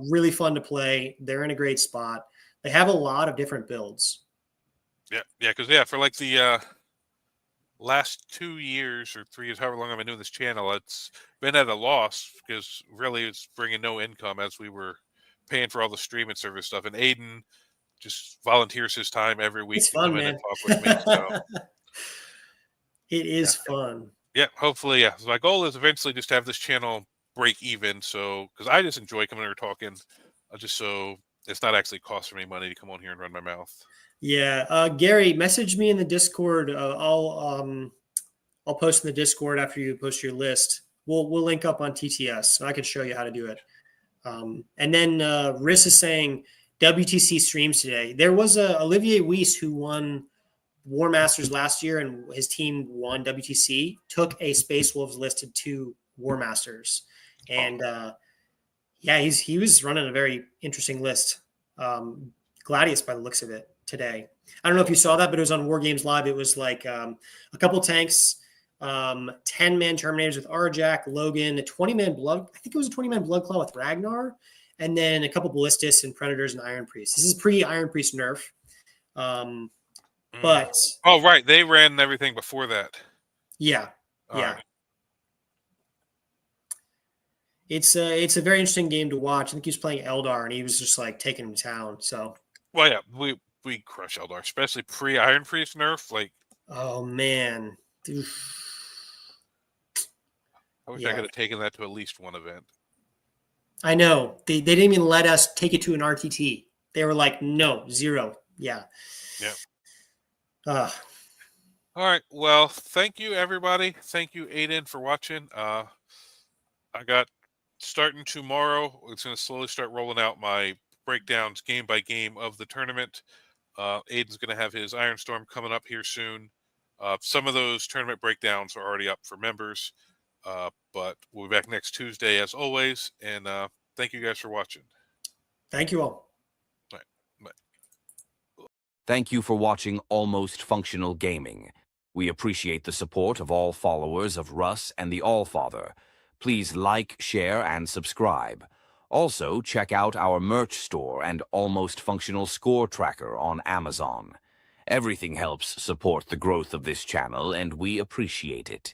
really fun to play. They're in a great spot. They have a lot of different builds. Yeah, because for like the last 2 years or 3 years, however long I've been doing this channel, it's been at a loss because really it's bringing no income as we were paying for all the stream and service stuff. And Aiden just volunteers his time every week to come in and talk with me. So. It is fun. Yeah, hopefully, yeah. So my goal is eventually just to have this channel break even. So, because I just enjoy coming here talking, just so it's not actually costing me money to come on here and run my mouth. Yeah, Gary, message me in the Discord. I'll post in the Discord after you post your list. We'll link up on TTS, so I can show you how to do it. And then Riss is saying WTC streams today. There was Olivier Weiss who won War Masters last year, and his team won WTC. Took a Space Wolves listed to War Masters, and yeah, he was running a very interesting list. Gladius, by the looks of it, today. I don't know if you saw that, but it was on War Games Live. It was like a couple tanks, 10-man Terminators with Arjack, Logan, a 20-man Blood. I think it was a 20-man Blood Claw with Ragnar, and then a couple Ballistas and Predators and Iron Priest. This is pre-Iron Priest nerf. But oh, right, they ran everything before that. Yeah, All yeah. right. It's a very interesting game to watch. I think he was playing Eldar, and he was just like taking him to town. So, Well, yeah, we crush Eldar, especially pre-Iron Priest nerf. Like, oh man, I wish I could have taken that to at least one event. I know they didn't even let us take it to an RTT. They were like, no, 0. Yeah. All right. Well, thank you, everybody. Thank you, Aiden, for watching. I got starting tomorrow. It's going to slowly start rolling out my breakdowns game by game of the tournament. Aiden's going to have his Iron Storm coming up here soon. Some of those tournament breakdowns are already up for members, but we'll be back next Tuesday as always. And thank you guys for watching. Thank you all. Bye. Bye. Thank you for watching Almost Functional Gaming. We appreciate the support of all followers of Russ and the Allfather. Please like, share, and subscribe. Also, check out our merch store and Almost Functional Score Tracker on Amazon. Everything helps support the growth of this channel, and we appreciate it.